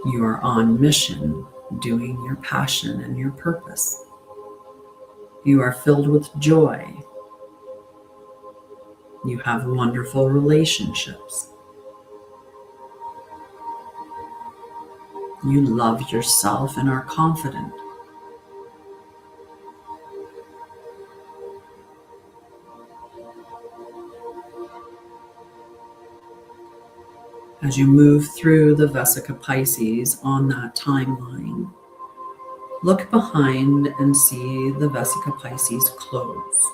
you are on mission, doing your passion and your purpose. You are filled with joy. You have wonderful relationships. You love yourself and are confident. As you move through the Vesica Pisces on that timeline, look behind and see the Vesica Pisces close.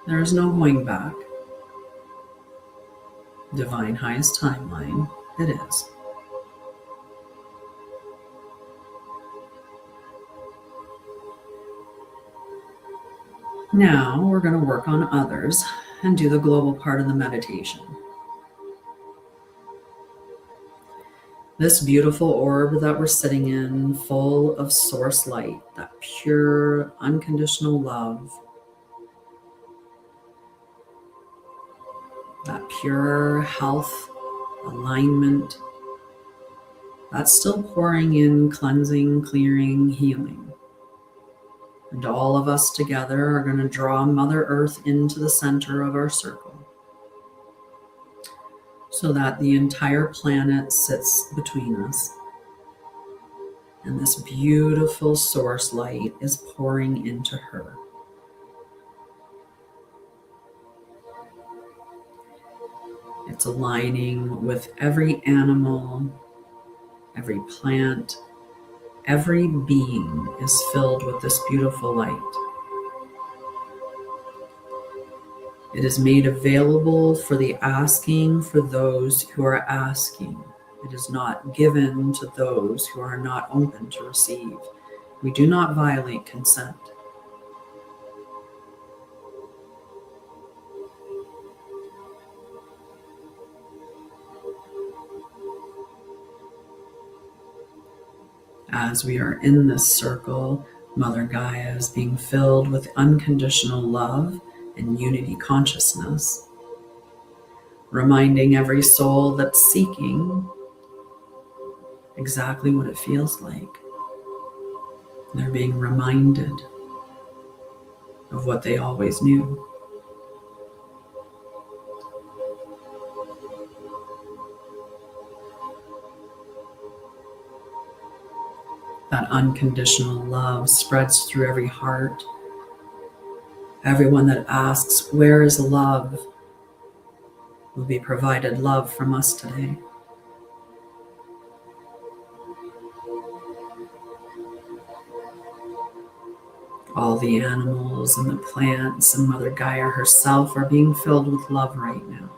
There is no going back. Divine highest timeline, it is. Now we're going to work on others and do the global part of the meditation. This beautiful orb that we're sitting in, full of source light, that pure, unconditional love, that pure health, alignment, that's still pouring in, cleansing, clearing, healing. And all of us together are going to draw Mother Earth into the center of our circle, so that the entire planet sits between us. And this beautiful source light is pouring into her. It's aligning with every animal, every plant, every being is filled with this beautiful light. It is made available for the asking for those who are asking. It is not given to those who are not open to receive. We do not violate consent. As we are in this circle, Mother Gaia is being filled with unconditional love and unity consciousness, reminding every soul that's seeking exactly what it feels like. They're being reminded of what they always knew. That unconditional love spreads through every heart. Everyone that asks, "Where is love?" will be provided love from us today. All the animals and the plants and Mother Gaia herself are being filled with love right now.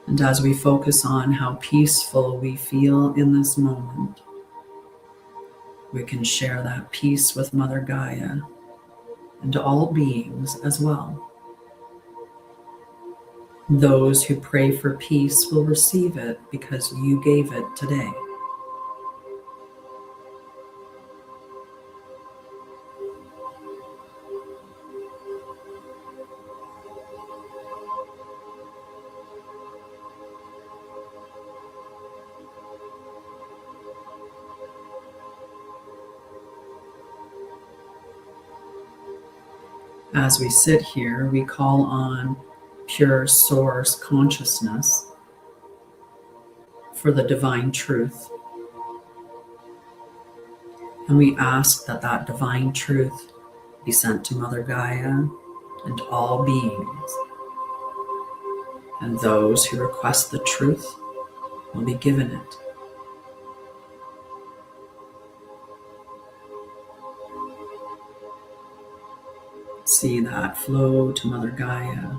And as we focus on how peaceful we feel in this moment, we can share that peace with Mother Gaia and all beings as well. Those who pray for peace will receive it because you gave it today. As we sit here, we call on pure source consciousness for the divine truth. And we ask that that divine truth be sent to Mother Gaia and all beings. And those who request the truth will be given it. See that flow to Mother Gaia.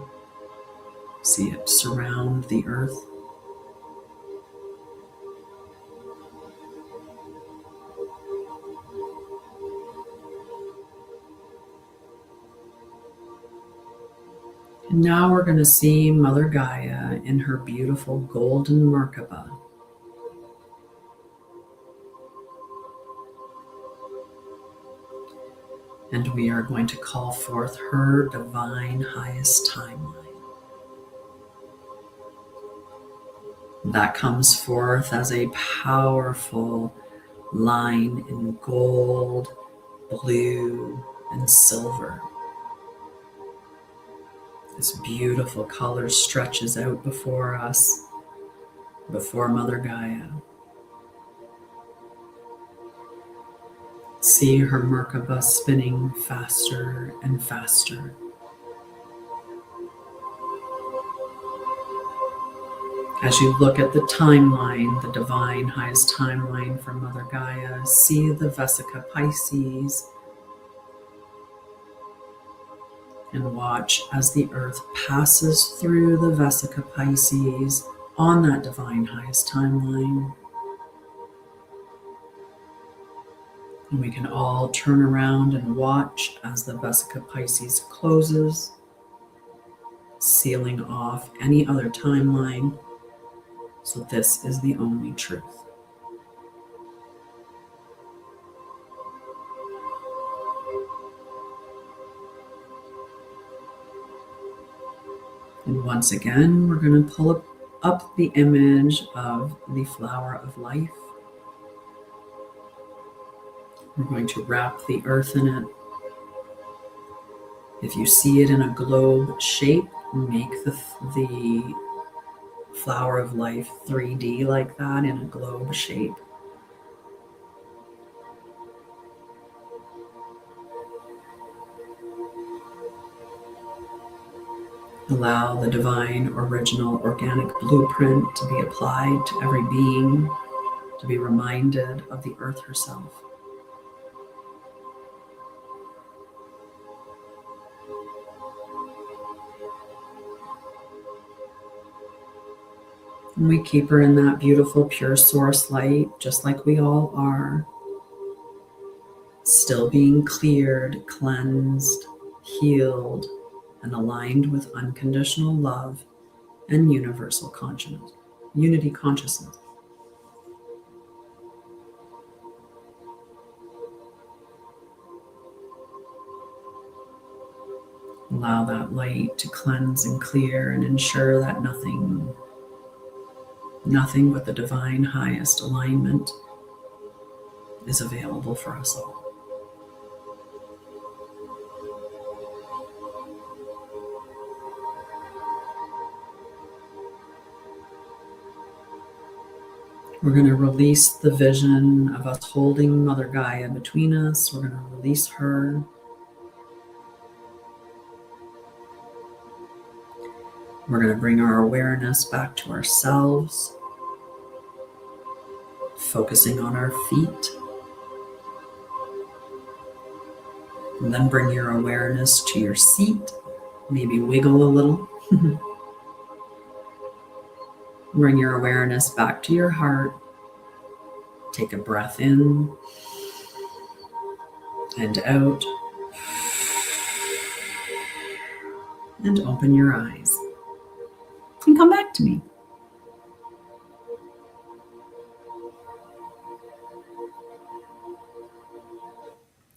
See it surround the earth. And now we're going to see Mother Gaia in her beautiful golden Merkaba. And we are going to call forth her divine highest timeline. That comes forth as a powerful line in gold, blue, and silver. This beautiful color stretches out before us, before Mother Gaia. See her Merkaba spinning faster and faster. As you look at the timeline, the divine highest timeline for Mother Gaia, see the Vesica Pisces and watch as the earth passes through the Vesica Pisces on that divine highest timeline. And we can all turn around and watch as the Vesica Pisces closes, sealing off any other timeline. So this is the only truth. And once again, we're going to pull up the image of the flower of life. We're going to wrap the earth in it. If you see it in a globe shape, make the flower of life 3D like that in a globe shape. Allow the divine original organic blueprint to be applied to every being, to be reminded of the earth herself. And we keep her in that beautiful pure source light, just like we all are, still being cleared, cleansed, healed, and aligned with unconditional love and universal consciousness, unity consciousness. Allow that light to cleanse and clear and ensure that nothing but the divine highest alignment is available for us all. We're going to release the vision of us holding Mother Gaia between us. We're going to release her. We're going to bring our awareness back to ourselves, focusing on our feet. And then bring your awareness to your seat. Maybe wiggle a little. Bring your awareness back to your heart. Take a breath in and out. And open your eyes. And come back to me.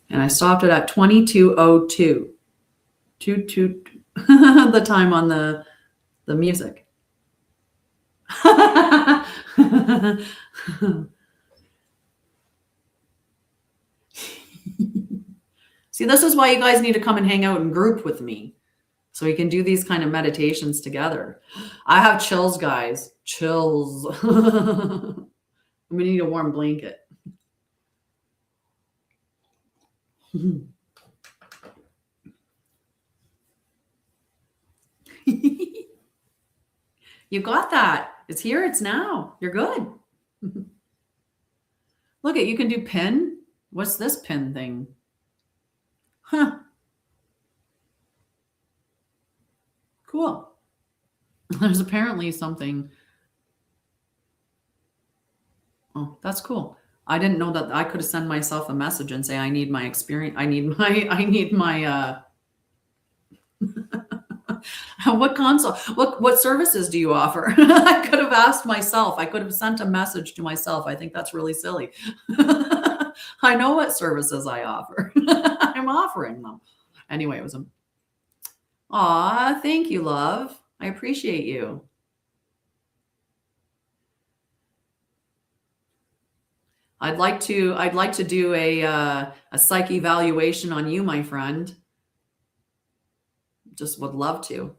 And I stopped it at 22:02. The time on the music. See, this is why you guys need to come and hang out in group with me, so we can do these kind of meditations together. I have chills, guys. Chills. I'm gonna need a warm blanket. You got that. It's here. It's now. You're good. Look at, you can do pin. What's this pin thing? Huh. Cool. There's apparently something. Oh, that's cool. I didn't know that I could send myself a message and say, I need my experience. I need my, what console, what services do you offer? I could have asked myself. I could have sent a message to myself. I think that's really silly. I know what services I offer. I'm offering them. Anyway, it was aw, thank you, love. I appreciate you. I'd like to do a psych evaluation on you, my friend. Just would love to.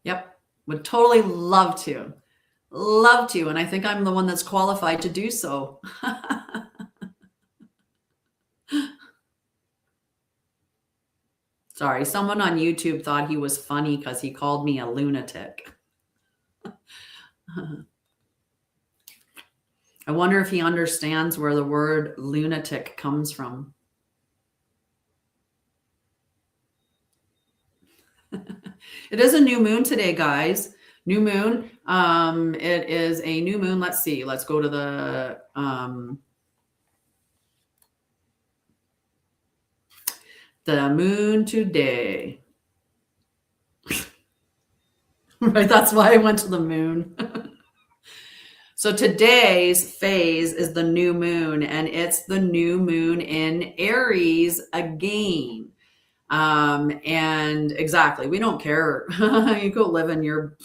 Yep, would totally love to. Love to, and I think I'm the one that's qualified to do so. Sorry, someone on YouTube thought he was funny because he called me a lunatic. I wonder if he understands where the word lunatic comes from. It is a new moon today, guys. New moon. It is a new moon. Let's see. Let's go to the moon today. Right, that's why I went to the moon. So today's phase is the new moon, and it's the new moon in Aries again. And exactly, we don't care. You go live in your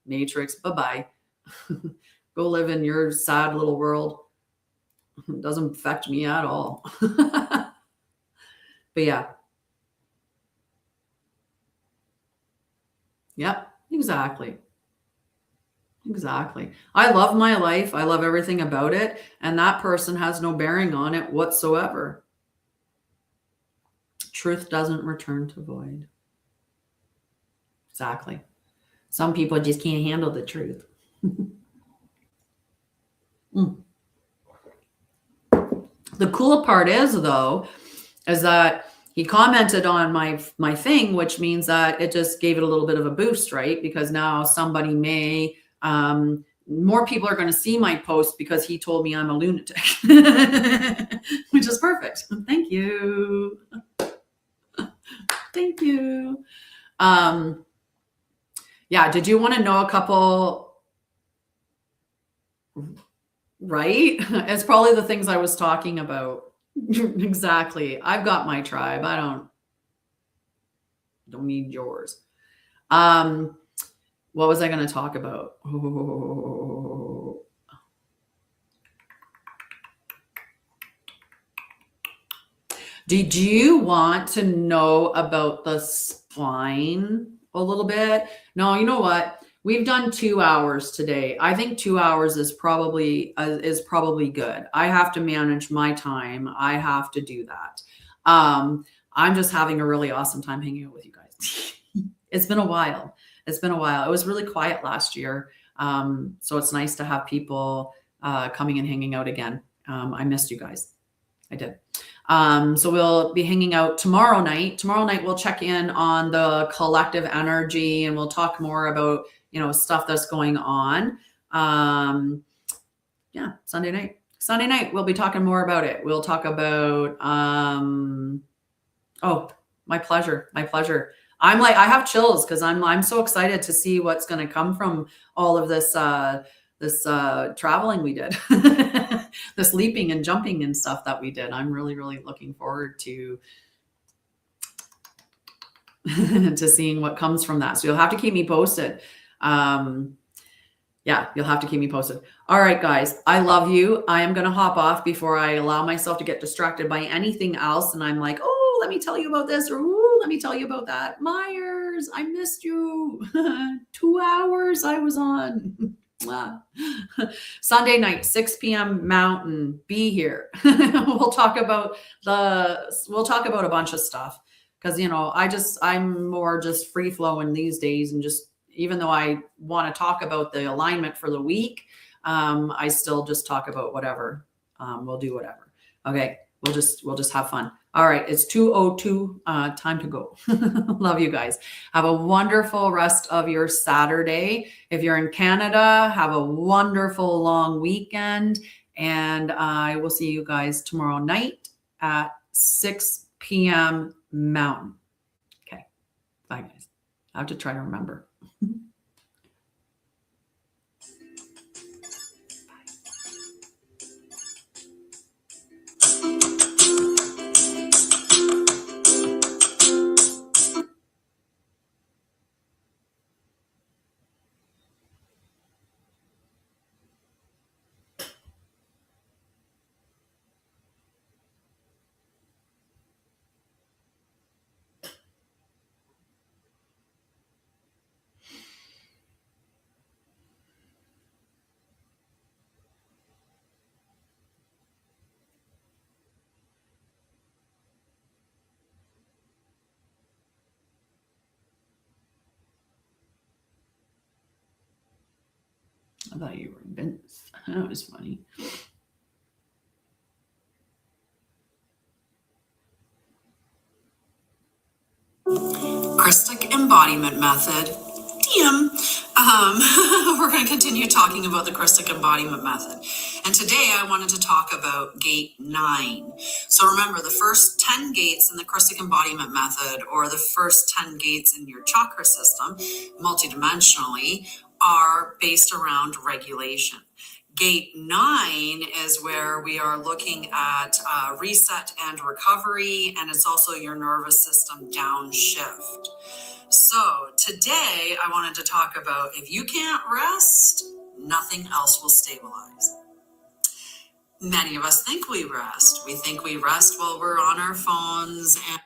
matrix. Bye-bye. Go live in your sad little world. It doesn't affect me at all. But yeah. Yep, exactly. Exactly. I love my life. I love everything about it. And that person has no bearing on it whatsoever. Truth doesn't return to void. Exactly. Some people just can't handle the truth. The cool part is, though, is that he commented on my thing, which means that it just gave it a little bit of a boost, right? Because now somebody may, more people are going to see my post because he told me I'm a lunatic, which is perfect. Thank you. Thank you. Yeah, did you want to know a couple? Right? It's probably the things I was talking about. Exactly. I've got my tribe. I don't need yours. What was I going to talk about? Oh. Did you want to know about the spine a little bit? No, you know what? We've done 2 hours today. I think 2 hours is probably good. I have to manage my time. I have to do that. I'm just having a really awesome time hanging out with you guys. It's been a while. It's been a while. It was really quiet last year. So it's nice to have people coming and hanging out again. I missed you guys. I did. So we'll be hanging out tomorrow night. Tomorrow night, we'll check in on the collective energy and we'll talk more about, stuff that's going on. Yeah, Sunday night. Sunday night, we'll be talking more about it. We'll talk about, oh, my pleasure. My pleasure. I have chills because I'm so excited to see what's going to come from all of this traveling we did, this leaping and jumping and stuff that we did. I'm really, really looking forward to to seeing what comes from that. So you'll have to keep me posted. Yeah, you'll have to keep me posted. All right, guys, I love you. I am going to hop off before I allow myself to get distracted by anything else. And I'm like, oh, let me tell you about this, or ooh, let me tell you about that. Myers, I missed you. 2 hours I was on. Sunday night, 6 p.m. Mountain. Be here. We'll talk about a bunch of stuff because I'm more just free flowing these days, and just even though I want to talk about the alignment for the week, I still just talk about whatever. We'll do whatever. Okay, we'll just have fun. All right, it's 2:02. Time to go. Love you guys. Have a wonderful rest of your Saturday. If you're in Canada, have a wonderful long weekend. And I will see you guys tomorrow night at 6 p.m. Mountain. Okay, bye guys. I have to try to remember. I thought you were Vince. That was funny. Christic embodiment method. We're going to continue talking about the Christic embodiment method. And today I wanted to talk about gate 9. So remember, the first 10 gates in the Christic embodiment method, or the first 10 gates in your chakra system, multidimensionally, are based around regulation. Gate 9 is where we are looking at reset and recovery, and it's also your nervous system downshift. So today I wanted to talk about, if you can't rest, nothing else will stabilize. Many of us think we rest. We think we rest while we're on our phones and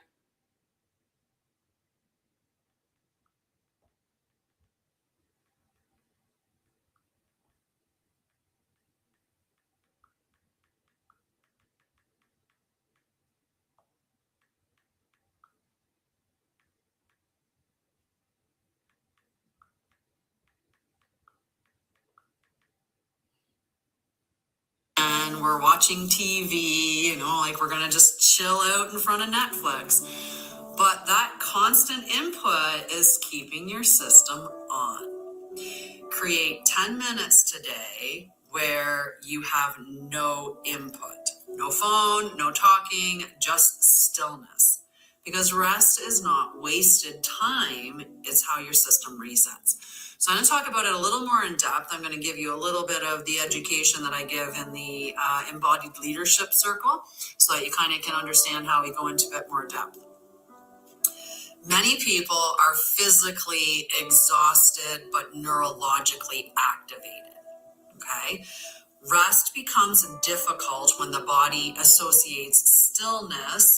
we're watching TV, like we're going to just chill out in front of Netflix. But that constant input is keeping your system on. Create 10 minutes today where you have no input, no phone, no talking, just stillness. Because rest is not wasted time, it's how your system resets. So I'm going to talk about it a little more in depth. I'm going to give you a little bit of the education that I give in the embodied leadership circle, so that you kind of can understand how we go into a bit more depth. Many people are physically exhausted but neurologically activated. Okay? Rest becomes difficult when the body associates stillness